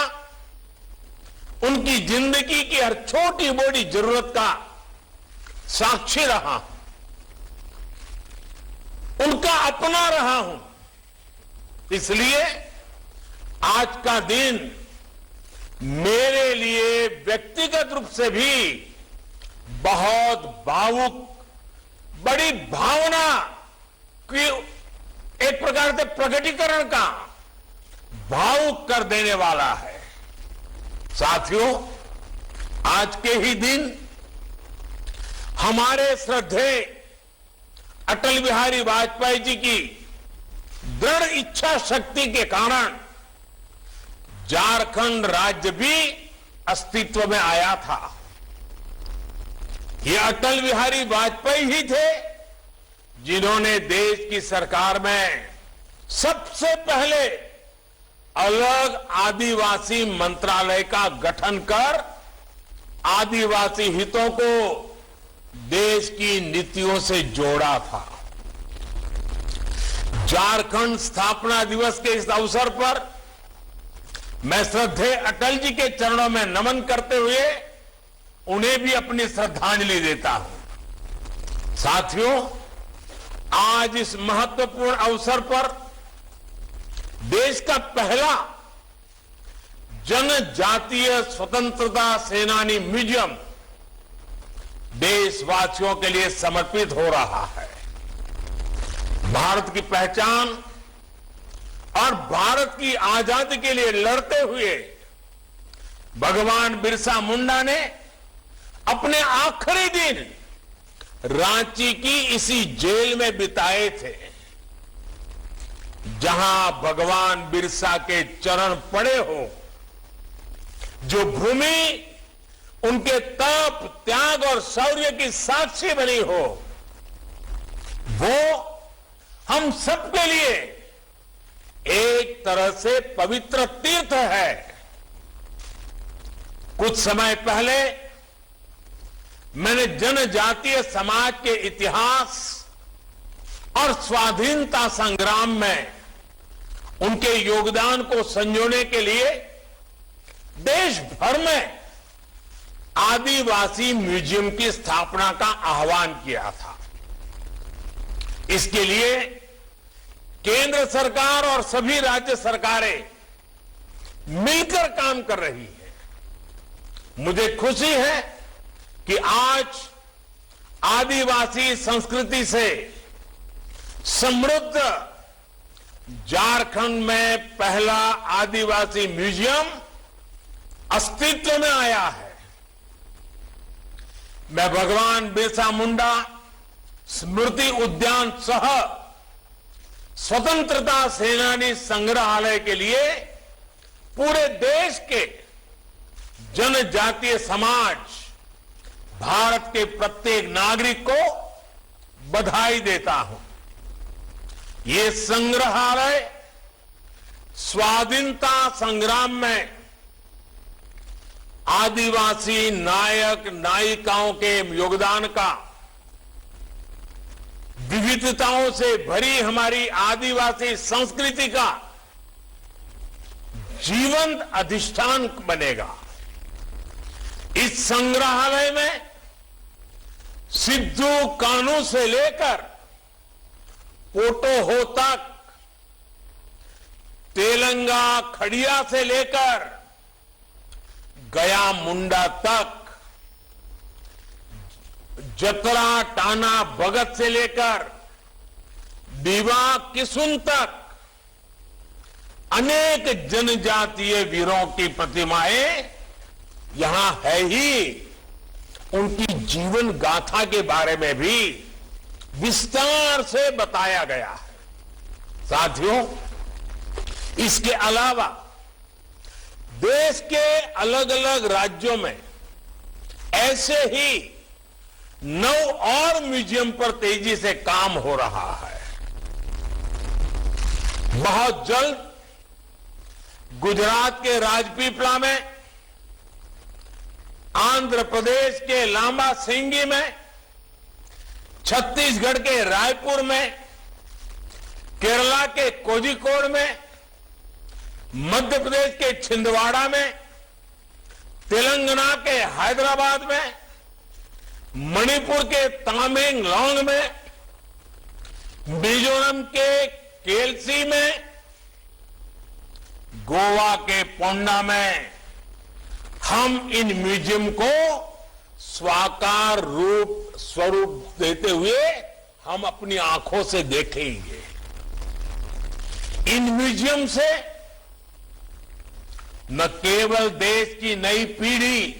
S7: उनकी जिंदगी की हर छोटी बड़ी जरूरत का साक्षी रहा हूं, उनका अपना रहा हूं। इसलिए आज का दिन मेरे लिए व्यक्तिगत रूप से भी बहुत भावुक, बड़ी भावना की एक प्रकार से प्रकटीकरण का भावुक कर देने वाला है। साथियों, आज के ही दिन हमारे श्रद्धेय अटल बिहारी वाजपेयी जी की दृढ़ इच्छा शक्ति के कारण झारखंड राज्य भी अस्तित्व में आया था। ये अटल बिहारी वाजपेयी ही थे जिन्होंने देश की सरकार में सबसे पहले अलग आदिवासी मंत्रालय का गठन कर आदिवासी हितों को देश की नीतियों से जोड़ा था। झारखंड स्थापना दिवस के इस अवसर पर मैं श्रद्धेय अटल जी के चरणों में नमन करते हुए उन्हें भी अपनी श्रद्धांजलि देता हूं। साथियों, आज इस महत्वपूर्ण अवसर पर देश का पहला जनजातीय स्वतंत्रता सेनानी म्यूजियम देशवासियों के लिए समर्पित हो रहा है। भारत की पहचान और भारत की आजादी के लिए लड़ते हुए भगवान बिरसा मुंडा ने अपने आखिरी दिन रांची की इसी जेल में बिताए थे, जहां भगवान बिरसा के चरण पड़े हो, जो भूमि उनके तप, त्याग और शौर्य की साक्षी बनी हो, वो हम सबके लिए एक तरह से पवित्र तीर्थ है। कुछ समय पहले मैंने जनजातीय समाज के इतिहास और स्वाधीनता संग्राम में उनके योगदान को संजोने के लिए देश भर में आदिवासी म्यूजियम की स्थापना का आह्वान किया था। इसके लिए केंद्र सरकार और सभी राज्य सरकारें मिलकर काम कर रही है। मुझे खुशी है कि आज आदिवासी संस्कृति से समृद्ध झारखंड में पहला आदिवासी म्यूजियम अस्तित्व में आया है। मैं भगवान बिरसा मुंडा स्मृति उद्यान सह स्वतंत्रता सेनानी संग्रहालय के लिए पूरे देश के जनजातीय समाज, भारत के प्रत्येक नागरिक को बधाई देता हूं। ये संग्रहालय स्वाधीनता संग्राम में आदिवासी नायक नायिकाओं के योगदान का, विविधताओं से भरी हमारी आदिवासी संस्कृति का जीवंत अधिष्ठान बनेगा। इस संग्रहालय में सिद्धू कान्हू से लेकर पोटोहो तक, तेलंगा खड़िया से लेकर गया मुंडा तक, जतरा टाना भगत से लेकर दीवा किसुन तक अनेक जनजातीय वीरों की प्रतिमाएं यहां है ही। उनकी जीवन गाथा के बारे में भी विस्तार से बताया गया है। साथियों, इसके अलावा देश के अलग अलग राज्यों में ऐसे ही 9 और म्यूजियम पर तेजी से काम हो रहा है। बहुत जल्द गुजरात के राजपीपला में, आंध्र प्रदेश के लांबा सिंगी में, छत्तीसगढ़ के रायपुर में, केरला के कोझिकोड में, मध्य प्रदेश के छिंदवाड़ा में, तेलंगाना के हैदराबाद में, मणिपुर के तामेंगलोंग में, मिजोरम के केलसी में, गोवा के पोंडा में हम इन म्यूजियम को साकार स्वरूप देते हुए हम अपनी आंखों से देखेंगे। इन म्यूजियम से न केवल देश की नई पीढ़ी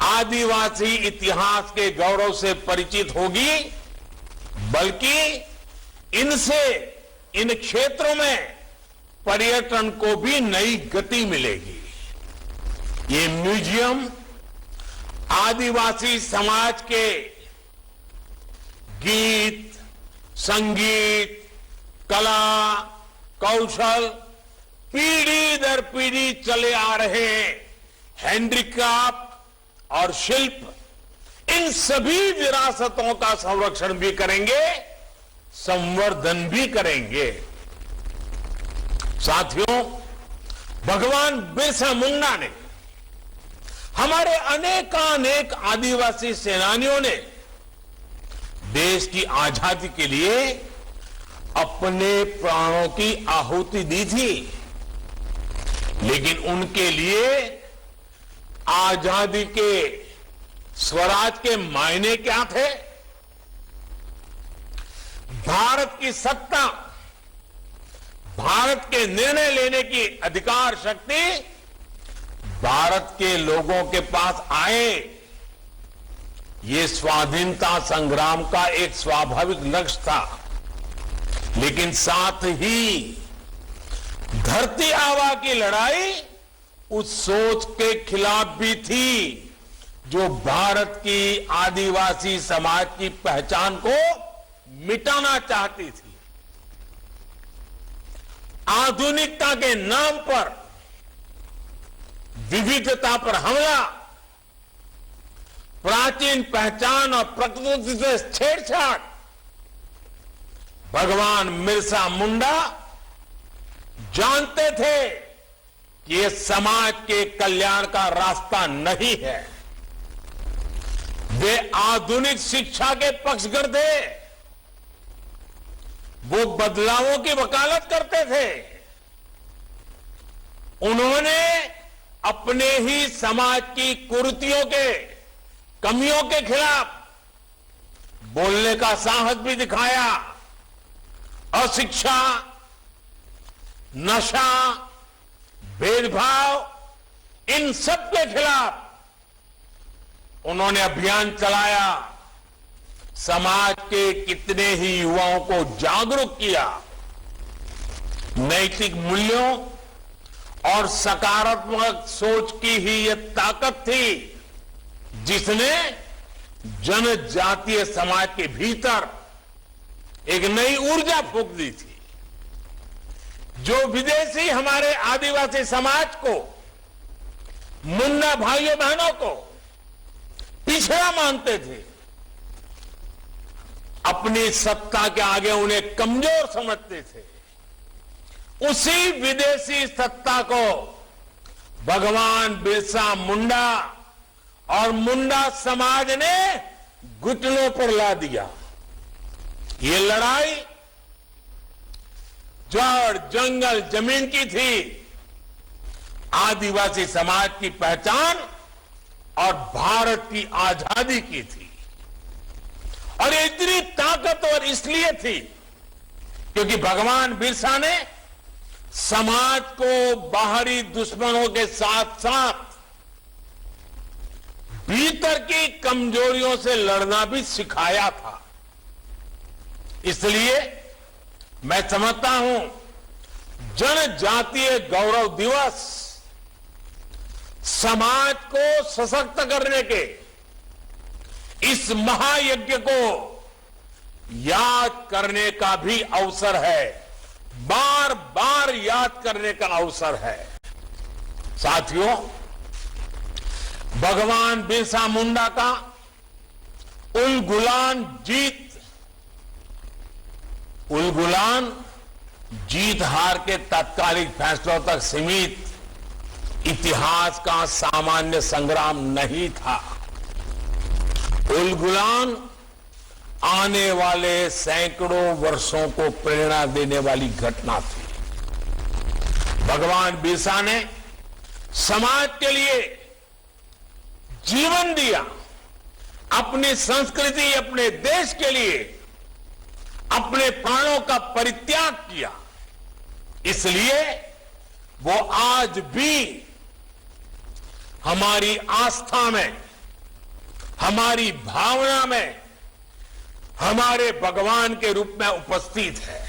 S7: आदिवासी इतिहास के गौरव से परिचित होगी, बल्कि इनसे इन क्षेत्रों में पर्यटन को भी नई गति मिलेगी। ये म्यूजियम आदिवासी समाज के गीत, संगीत, कला, कौशल, पीढ़ी दर पीढ़ी चले आ रहे हैंडीक्राफ्ट और शिल्प, इन सभी विरासतों का संरक्षण भी करेंगे, संवर्धन भी करेंगे। साथियों, भगवान बिरसा मुंडा ने, हमारे अनेकानेक आदिवासी सेनानियों ने देश की आजादी के लिए अपने प्राणों की आहुति दी थी, लेकिन उनके लिए आजादी के, स्वराज के मायने क्या थे? भारत की सत्ता, भारत के निर्णय लेने की अधिकार शक्ति भारत के लोगों के पास आए, ये स्वाधीनता संग्राम का एक स्वाभाविक लक्ष्य था। लेकिन साथ ही धरती आबा की लड़ाई उस सोच के खिलाफ भी थी जो भारत की आदिवासी समाज की पहचान को मिटाना चाहती थी। आधुनिकता के नाम पर विविधता पर हमला, प्राचीन पहचान और प्रकृति से छेड़छाड़, भगवान बिरसा मुंडा जानते थे कि ये समाज के कल्याण का रास्ता नहीं है। वे आधुनिक शिक्षा के पक्षधर थे, वो बदलावों की वकालत करते थे। उन्होंने अपने ही समाज की कुरीतियों के, कमियों के खिलाफ बोलने का साहस भी दिखाया। अशिक्षा, नशा, भेदभाव, इन सब के खिलाफ उन्होंने अभियान चलाया। समाज के कितने ही युवाओं को जागरूक किया। नैतिक मूल्यों और सकारात्मक सोच की ही यह ताकत थी जिसने जनजातीय समाज के भीतर एक नई ऊर्जा फूंक दी थी। जो विदेशी हमारे आदिवासी समाज को, मुंडा भाइयों बहनों को पिछड़ा मानते थे, अपनी सत्ता के आगे उन्हें कमजोर समझते थे, उसी विदेशी सत्ता को भगवान बिरसा मुंडा और मुंडा समाज ने घुटनों पर ला दिया। ये लड़ाई जड़, जंगल, जमीन की थी। आदिवासी समाज की पहचान और भारत की आजादी की थी। और ये इतनी ताकतवर इसलिए थी क्योंकि भगवान बिरसा ने समाज को बाहरी दुश्मनों के साथ साथ भीतर की कमजोरियों से लड़ना भी सिखाया था। इसलिए मैं समझता हूं जनजातीय गौरव दिवस समाज को सशक्त करने के इस महायज्ञ को याद करने का भी अवसर है, बार बार याद करने का अवसर है। साथियों, भगवान बिरसा मुंडा का उलगुलान जीत हार के तात्कालिक फैसलों तक सीमित इतिहास का सामान्य संग्राम नहीं था। उलगुलान आने वाले सैकड़ों वर्षों को प्रेरणा देने वाली घटना थी। भगवान बिरसा ने समाज के लिए जीवन दिया, अपनी संस्कृति, अपने देश के लिए अपने प्राणों का परित्याग किया। इसलिए वो आज भी हमारी आस्था में, हमारी भावना में, हमारे भगवान के रूप में उपस्थित है।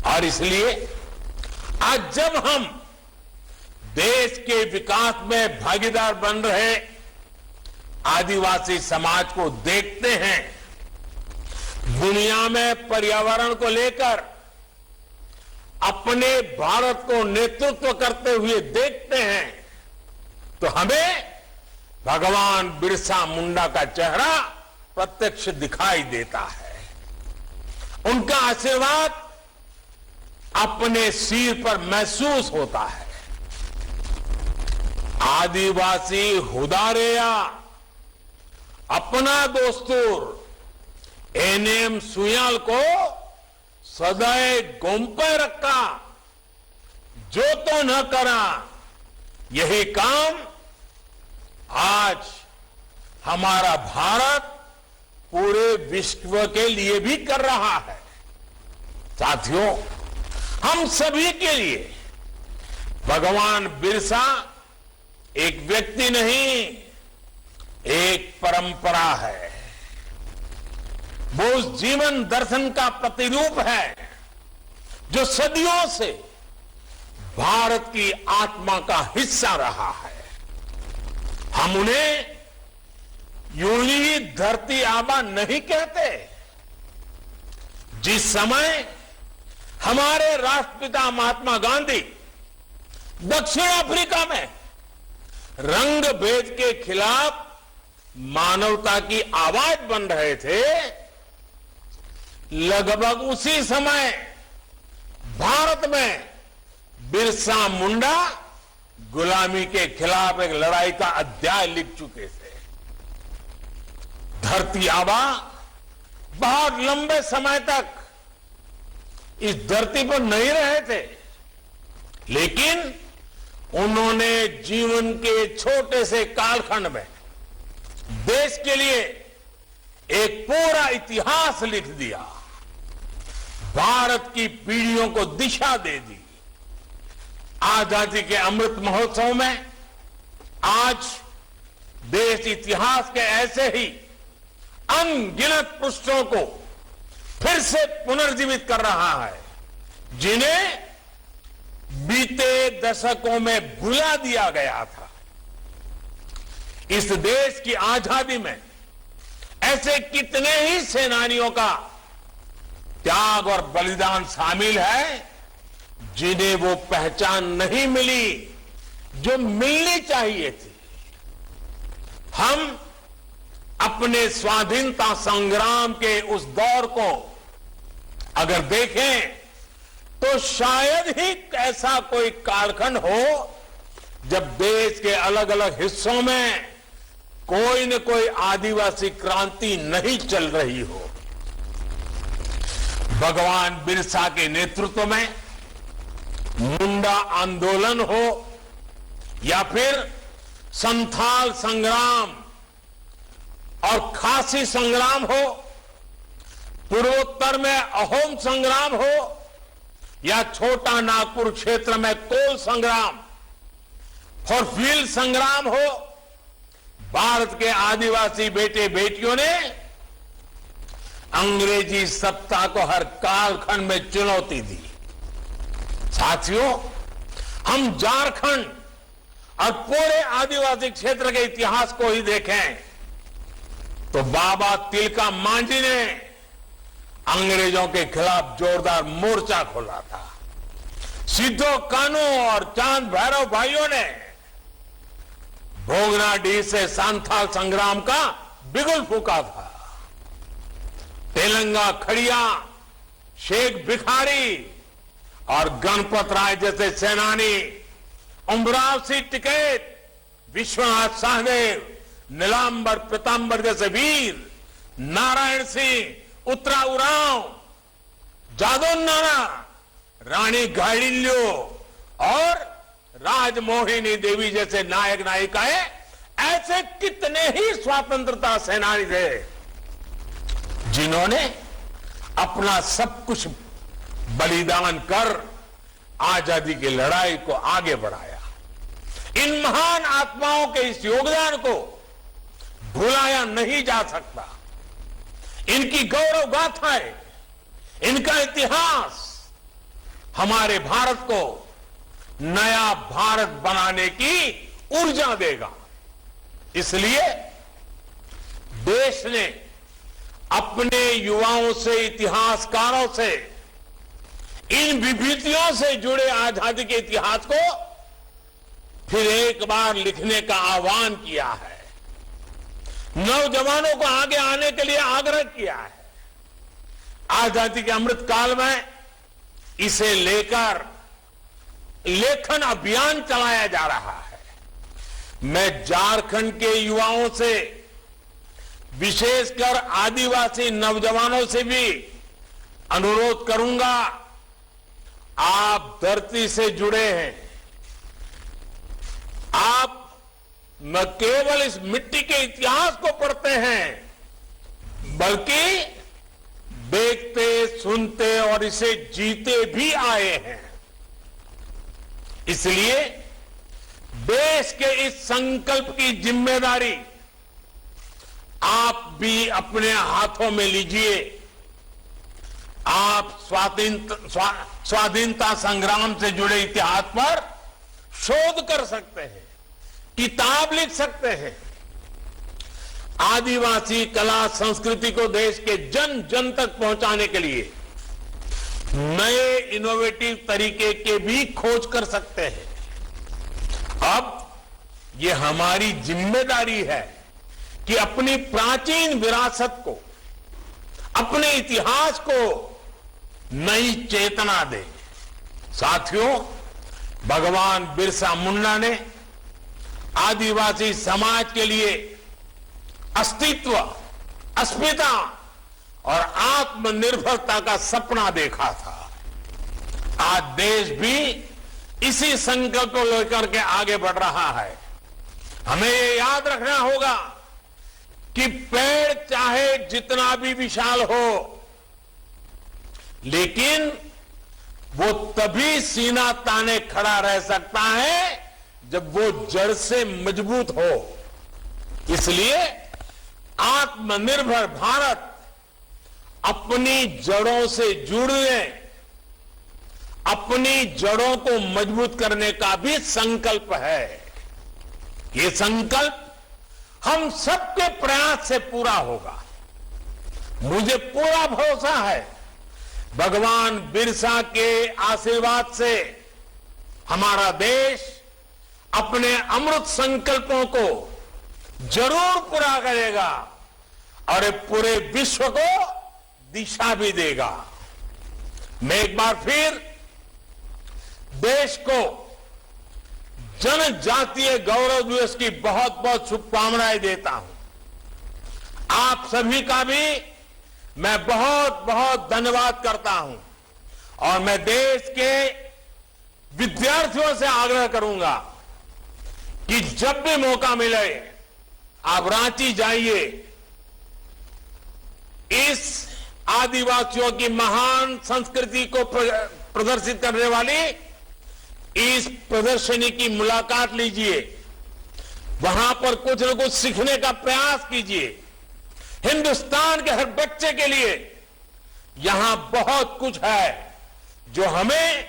S7: और इसलिए आज जब हम देश के विकास में भागीदार बन रहे आदिवासी समाज को देखते हैं, दुनिया में पर्यावरण को लेकर अपने भारत को नेतृत्व करते हुए देखते हैं, तो हमें भगवान बिरसा मुंडा का चेहरा प्रत्यक्ष दिखाई देता है। उनका आशीर्वाद अपने सिर पर महसूस होता है। आदिवासी हुदारेया अपना दोस्तूर एनएम सुयाल को सदैव गोंपे रखा, जो तो न करा, यही काम आज हमारा भारत पूरे विश्व के लिए भी कर रहा है। साथियों, हम सभी के लिए भगवान बिरसा एक व्यक्ति नहीं, एक परंपरा है। वो उस जीवन दर्शन का प्रतिरूप है जो सदियों से भारत की आत्मा का हिस्सा रहा है। हम उन्हें यूं ही धरती आबा नहीं कहते। जिस समय हमारे राष्ट्रपिता महात्मा गांधी दक्षिण अफ्रीका में रंग भेद के खिलाफ मानवता की आवाज बन रहे थे, लगभग उसी समय भारत में बिरसा बिरसा मुंडा गुलामी के खिलाफ एक लड़ाई का अध्याय लिख चुके थे। धरती आबा बहुत लंबे समय तक इस धरती पर नहीं रहे थे, लेकिन उन्होंने जीवन के छोटे से कालखंड में देश के लिए एक पूरा इतिहास लिख दिया, भारत की पीढ़ियों को दिशा दे दी। आजादी के अमृत महोत्सव में आज देश इतिहास के ऐसे ही अनगिनत पृष्ठों को फिर से पुनर्जीवित कर रहा है, जिन्हें बीते दशकों में भुला दिया गया था। इस देश की आजादी में ऐसे कितने ही सेनानियों का त्याग और बलिदान शामिल है, जिन्हें वो पहचान नहीं मिली जो मिलनी चाहिए थी। हम अपने स्वाधीनता संग्राम के उस दौर को अगर देखें तो शायद ही ऐसा कोई कालखंड हो जब देश के अलग अलग हिस्सों में कोई न कोई आदिवासी क्रांति नहीं चल रही हो। भगवान बिरसा के नेतृत्व में मुंडा आंदोलन हो या फिर संथाल संग्राम और खासी संग्राम हो, पूर्वोत्तर में अहोम संग्राम हो या छोटा नागपुर क्षेत्र में कोल संग्राम और फील्ड संग्राम हो, भारत के आदिवासी बेटे बेटियों ने अंग्रेजी सत्ता को हर कालखंड में चुनौती दी। साथियों, हम झारखंड और पूरे आदिवासी क्षेत्र के इतिहास को ही देखें तो बाबा तिलका मांझी ने अंग्रेजों के खिलाफ जोरदार मोर्चा खोला था। सिद्धो कानू और चांद भैरव भाइयों ने भोगनाडीह से सांथाल संग्राम का बिगुल फूका था। तेलंगा खड़िया, शेख भिखारी और गणपत राय जैसे सेनानी, उमराव सिंह टिकैत, विश्वनाथ सहदेव, नीलांबर पीतांबर जैसे वीर, नारायण सिंह, उत्तरा उरांव, जादव नाना, रानी गाइडिल्यो और राजमोहिनी देवी जैसे नायक नायिकाएं, ऐसे कितने ही स्वतंत्रता सेनानी थे जिन्होंने अपना सब कुछ बलिदान कर आजादी की लड़ाई को आगे बढ़ाया। इन महान आत्माओं के इस योगदान को भुलाया नहीं जा सकता। इनकी गौरव गाथाएं, इनका इतिहास हमारे भारत को नया भारत बनाने की ऊर्जा देगा। इसलिए देश ने अपने युवाओं से, इतिहासकारों से इन विभूतियों से जुड़े आजादी के इतिहास को फिर एक बार लिखने का आह्वान किया है। नौजवानों को आगे आने के लिए आग्रह किया है। आजादी के अमृत काल में इसे लेकर लेखन अभियान चलाया जा रहा है। मैं झारखंड के युवाओं से, विशेषकर आदिवासी नौजवानों से भी अनुरोध करूंगा, आप धरती से जुड़े हैं। आप न केवल इस मिट्टी के इतिहास को पढ़ते हैं, बल्कि देखते, सुनते और इसे जीते भी आए हैं। इसलिए देश के इस संकल्प की जिम्मेदारी आप भी अपने हाथों में लीजिए। आप स्वाधीनता संग्राम से जुड़े इतिहास पर शोध कर सकते हैं, किताब लिख सकते हैं। आदिवासी कला संस्कृति को देश के जन जन तक पहुंचाने के लिए नए इनोवेटिव तरीके के भी खोज कर सकते हैं। अब ये हमारी जिम्मेदारी है कि अपनी प्राचीन विरासत को, अपने इतिहास को नई चेतना दे। साथियों, भगवान बिरसा मुंडा ने आदिवासी समाज के लिए अस्तित्व, अस्मिता और आत्मनिर्भरता का सपना देखा था। आज देश भी इसी संकल्प को लेकर के आगे बढ़ रहा है। हमें ये याद रखना होगा कि पेड़ चाहे जितना भी विशाल हो, लेकिन वो तभी सीना ताने खड़ा रह सकता है जब वो जड़ से मजबूत हो। इसलिए आत्मनिर्भर भारत अपनी जड़ों से जुड़ने, अपनी जड़ों को मजबूत करने का भी संकल्प है। ये संकल्प हम सबके प्रयास से पूरा होगा। मुझे पूरा भरोसा है भगवान बिरसा के आशीर्वाद से हमारा देश अपने अमृत संकल्पों को जरूर पूरा करेगा और ये पूरे विश्व को दिशा भी देगा। मैं एक बार फिर देश को जनजातीय गौरव दिवस की बहुत बहुत शुभकामनाएं देता हूं। आप सभी का भी मैं बहुत बहुत धन्यवाद करता हूं और मैं देश के विद्यार्थियों से आग्रह करूंगा कि जब भी मौका मिले आप रांची जाइए। इस आदिवासियों की महान संस्कृति को प्रदर्शित करने वाली इस प्रदर्शनी की मुलाकात लीजिए। वहां पर कुछ न कुछ सीखने का प्रयास कीजिए। हिंदुस्तान के हर बच्चे के लिए यहां बहुत कुछ है जो हमें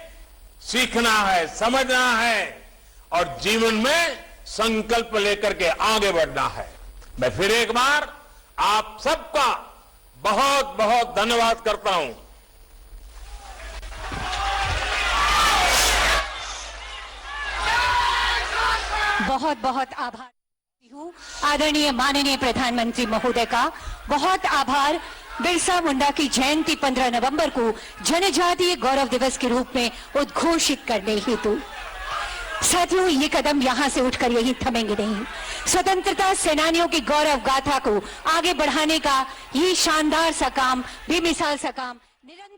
S7: सीखना है, समझना है और जीवन में संकल्प लेकर के आगे बढ़ना है। मैं फिर एक बार आप सबका बहुत बहुत धन्यवाद करता हूं।
S5: बहुत बहुत आभार हूँ आदरणीय माननीय प्रधानमंत्री महोदय का। बहुत आभार। बिरसा मुंडा की जयंती 15 नवंबर को जनजातीय गौरव दिवस के रूप में उद्घोषित करने हेतु। साथियों, ये कदम यहां से उठकर यही थमेंगे नहीं। स्वतंत्रता सेनानियों की गौरव गाथा को आगे बढ़ाने का ये शानदार सा काम, बेमिसाल सा काम निरंतर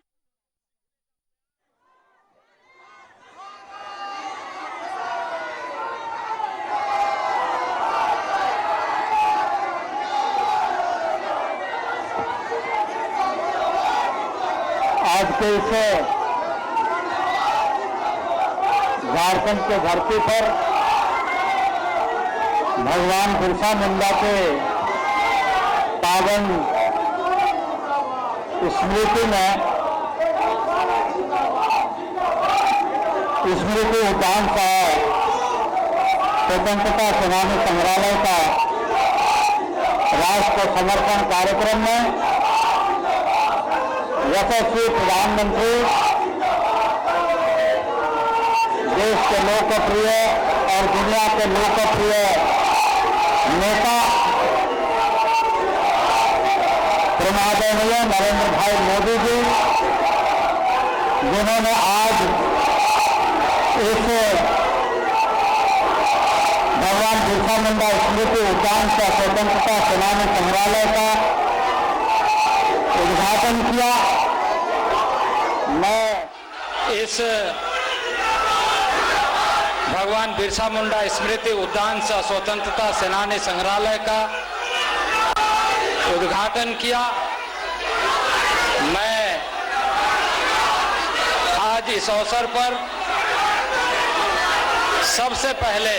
S2: आज के इस झारखंड के धरती पर भगवान बिरसा मुंडा के पावन स्मृति में स्मृति उद्यान का स्वतंत्रता सेनानी संग्रहालय का राष्ट्र समर्पण कार्यक्रम में यशस्वी प्रधानमंत्री, देश के लोकप्रिय और दुनिया के लोकप्रिय नेता प्रमादनीय नरेंद्र भाई मोदी जी, जिन्होंने आज इस भगवान बिरसा मुंडा स्मृति उद्यान का स्वतंत्रता सेनानी संग्रहालय का उद्घाटन किया। मैं
S8: इस भगवान बिरसा मुंडा स्मृति उद्यान से स्वतंत्रता सेनानी संग्रहालय का उद्घाटन किया। मैं आज इस अवसर पर सबसे पहले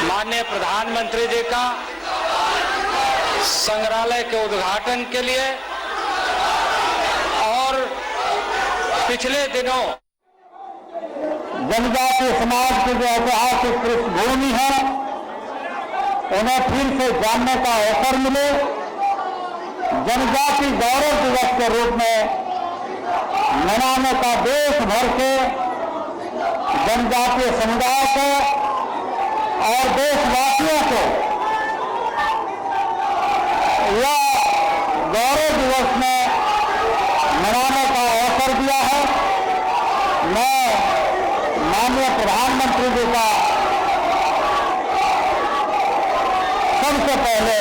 S8: माननीय प्रधानमंत्री जी का संग्रहालय के उद्घाटन के लिए और पिछले दिनों
S2: जनजातीय समाज की जो ऐतिहासिक पृष्ठभूमि है उन्हें फिर से जानने का अवसर मिले। जनजाति गौरव दिवस के रूप में मनाने का देश भर के जनजातीय समुदाय को और देशवासियों को यह गौरव दिवस में मनाने का अवसर दिया है। मैं
S3: माननीय प्रधानमंत्री जी का सबसे पहले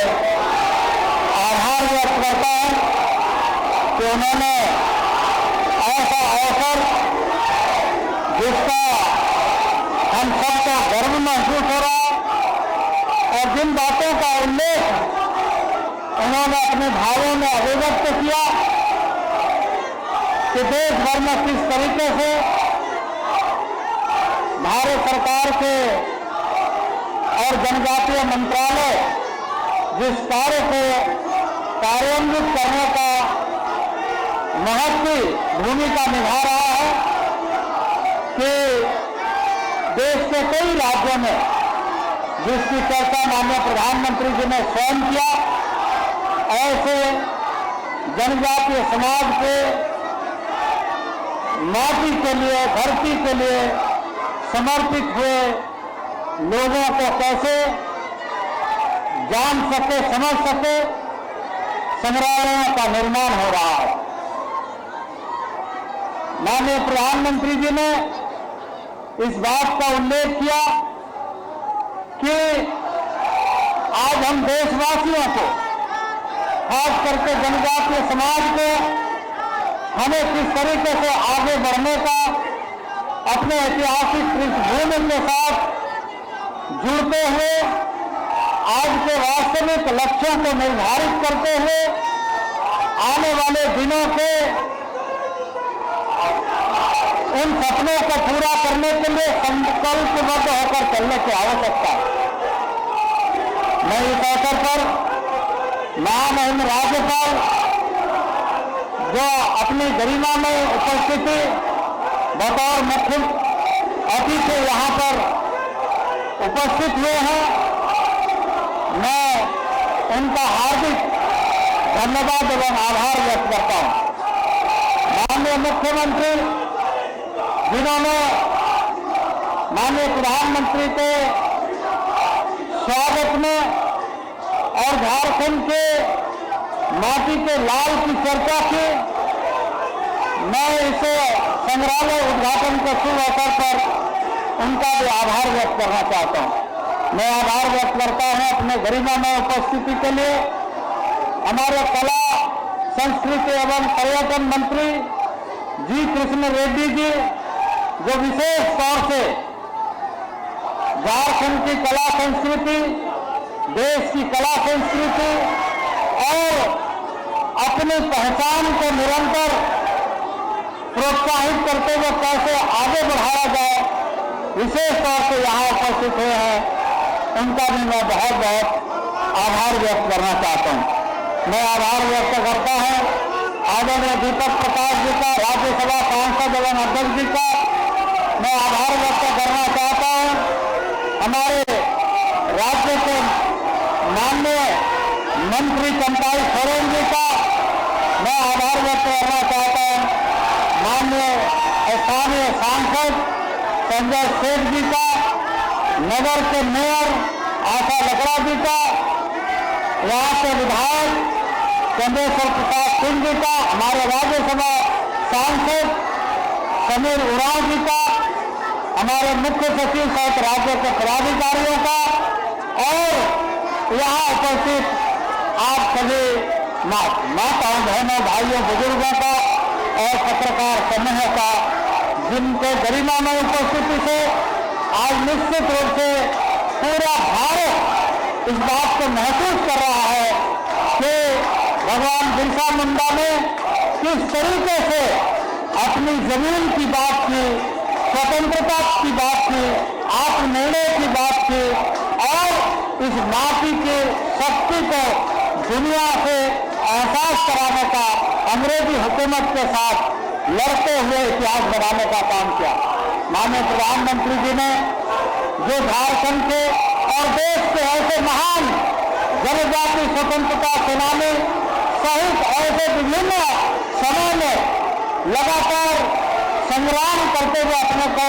S3: आभार व्यक्त करता हूं कि उन्होंने ऐसा अवसर जिसका हम सबको गर्व महसूस हो रहा है और जिन बातों का उल्लेख उन्होंने अपने भावों में अभिव्यक्त किया कि देश भर में किस तरीके से भारत सरकार के और जनजातीय मंत्रालय जिस कार्य को कार्यान्वित करने का महत्वपूर्ण भूमिका निभा रहा है कि देश के कई राज्यों में जिसकी चर्चा माननीय प्रधानमंत्री जी ने स्वयं किया, ऐसे जनजातीय समाज के माटी के लिए, धरती के लिए समर्पित हुए लोगों को कैसे जान सके, समझ सके, संग्रहालयों का निर्माण हो रहा है। माननीय प्रधानमंत्री जी ने इस बात का उल्लेख किया कि आज हम देशवासियों को, खास करके जनजातीय समाज को, हमें किस तरीके से आगे बढ़ने का, अपने ऐतिहासिक पृष्ठभूमि के साथ जुड़ते हुए आज के वास्तविक लक्ष्यों को निर्धारित करते हुए आने वाले दिनों के उन सपनों को पूरा करने के लिए संकल्पबद्ध होकर चलने की आवश्यकता है। मैं इस अवसर पर महामहिम राज्यपाल जो अपनी गरिमा में उपस्थिति बतौर मुख्य अतिथि यहाँ पर उपस्थित हुए हैं, मैं उनका हार्दिक धन्यवाद एवं आभार व्यक्त करता हूँ। माननीय मुख्यमंत्री जिन्होंने माननीय प्रधानमंत्री के स्वागत में और झारखंड के माटी के लाल की चर्चा की, मैं इसे संग्रहालय उद्घाटन के शुभ अवसर पर उनका भी आभार व्यक्त करना चाहता हूं। मैं आभार व्यक्त करता हूं अपने गरिमा में उपस्थिति के लिए हमारे कला, संस्कृति एवं पर्यटन मंत्री जी कृष्ण रेड्डी जी, जो विशेष तौर से झारखंड की कला संस्कृति, देश की कला संस्कृति और अपनी पहचान को निरंतर प्रोत्साहित करते हुए कैसे आगे बढ़ाया जाए, विशेष तौर से यहाँ उपस्थित हुए हैं, उनका भी मैं बहुत बहुत आभार व्यक्त करना चाहता हूँ। मैं आभार व्यक्त करता हूँ आदरणीय दीपक प्रकाश जी का, राज्यसभा सांसद एवं अध्यक्ष जी का मैं आभार व्यक्त करना चाहता हूँ। हमारे राज्य के माननीय मंत्री चंपाई सोरेन जी का मैं आभार व्यक्त करना चाहता हूँ। माननीय स्थानीय सांसद संजय सेठ जी का, नगर के मेयर आशा लकड़ा जी का, यहाँ के विधायक चंद्रेश्वर प्रसाद सिंह जी का, हमारे राज्यसभा सांसद समीर उरांव जी का, हमारे मुख्य सचिव सहित राज्य के पदाधिकारियों का और यहाँ उपस्थित आप सभी माताओं, बहनों, भाइयों, बुजुर्गों का और पत्रकार समूह का, जिनके गरिमा में उपस्थिति से आज निश्चित रूप से पूरा भारत इस बात को महसूस कर रहा है कि भगवान बिरसा मुंडा ने किस तरीके से अपनी जमीन की बात की, स्वतंत्रता की बात की, आत्मनिर्णय की बात की और इस माटी की शक्ति को दुनिया से एहसास कराने का अंग्रेजी हुकूमत के साथ लड़ते हुए इतिहास बनाने का काम किया। माननीय प्रधानमंत्री जी ने जो झारखंड के और देश के ऐसे महान जनजाति स्वतंत्रता सेनानी सहित ऐसे विभिन्न समय में लगातार संग्राम करते हुए अपने को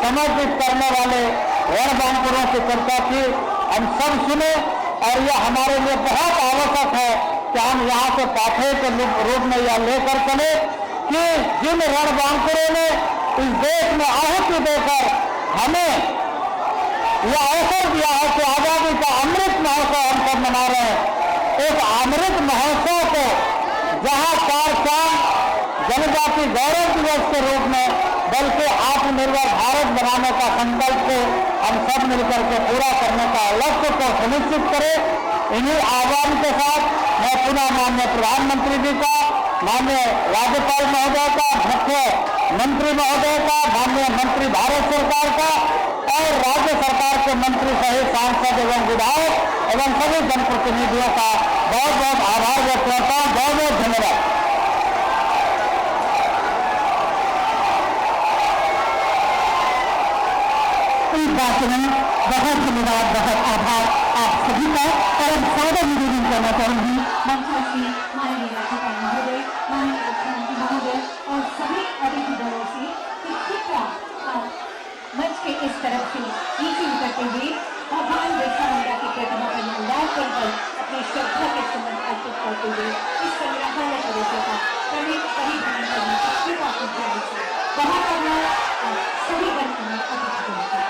S3: समर्पित करने वाले रणबांकुरों की चर्चा की, हम सब सुने और यह हमारे लिए बहुत आवश्यक है कि हम यहाँ से पाठे के रूप में यह लेकर चले कि जिन रणबांकुरों ने इस देश में आहुति देकर
S2: हमें यह अवसर दिया है कि आजादी का अमृत महोत्सव हम सब मना रहे हैं। एक अमृत महोत्सव को जहां 4 चांद जनजाति गौरव दिवस के रूप में, बल्कि आत्मनिर्भर भारत बनाने का संकल्प को हम सब मिलकर के पूरा करने का लक्ष्य को सुनिश्चित करें। इन्हीं आह्वान के साथ मैं पुनः माननीय प्रधानमंत्री जी का, माननीय राज्यपाल महोदय का, मुख्यमंत्री महोदय का, माननीय मंत्री भारत सरकार का और राज्य सरकार के मंत्री सहित सांसद एवं विधायक एवं सभी जनप्रतिनिधियों का बहुत बहुत आभार व्यक्त करता हूँ। बहुत बहुत धन्यवाद।
S3: बहुत धन्यवाद, बहुत आभार आप सभी का। और अब सादर निवेदन करना चाहूंगी मंच से माननीय राज्यपाल महोदय, माननीय मुख्यमंत्री महोदय और सभी अतिथि दलों से कि कृपया मंच के इस तरफ से नीचे उतरते हुए भगवान बिरसा मुंडा की प्रतिमा पर माल्यार्पण कर अपने श्रद्धा के सुमन अर्पित करते हुए इस संग्रहालय परिसर का परिभ्रमण करने की कृपा कीजिए। वहां करना सभी गणमान्य अतिथियों का।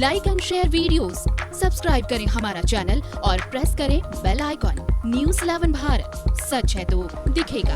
S9: Like and share videos, subscribe करें हमारा चैनल और प्रेस करें बेल आइकॉन। न्यूज़ 11 भारत, सच है तो दिखेगा।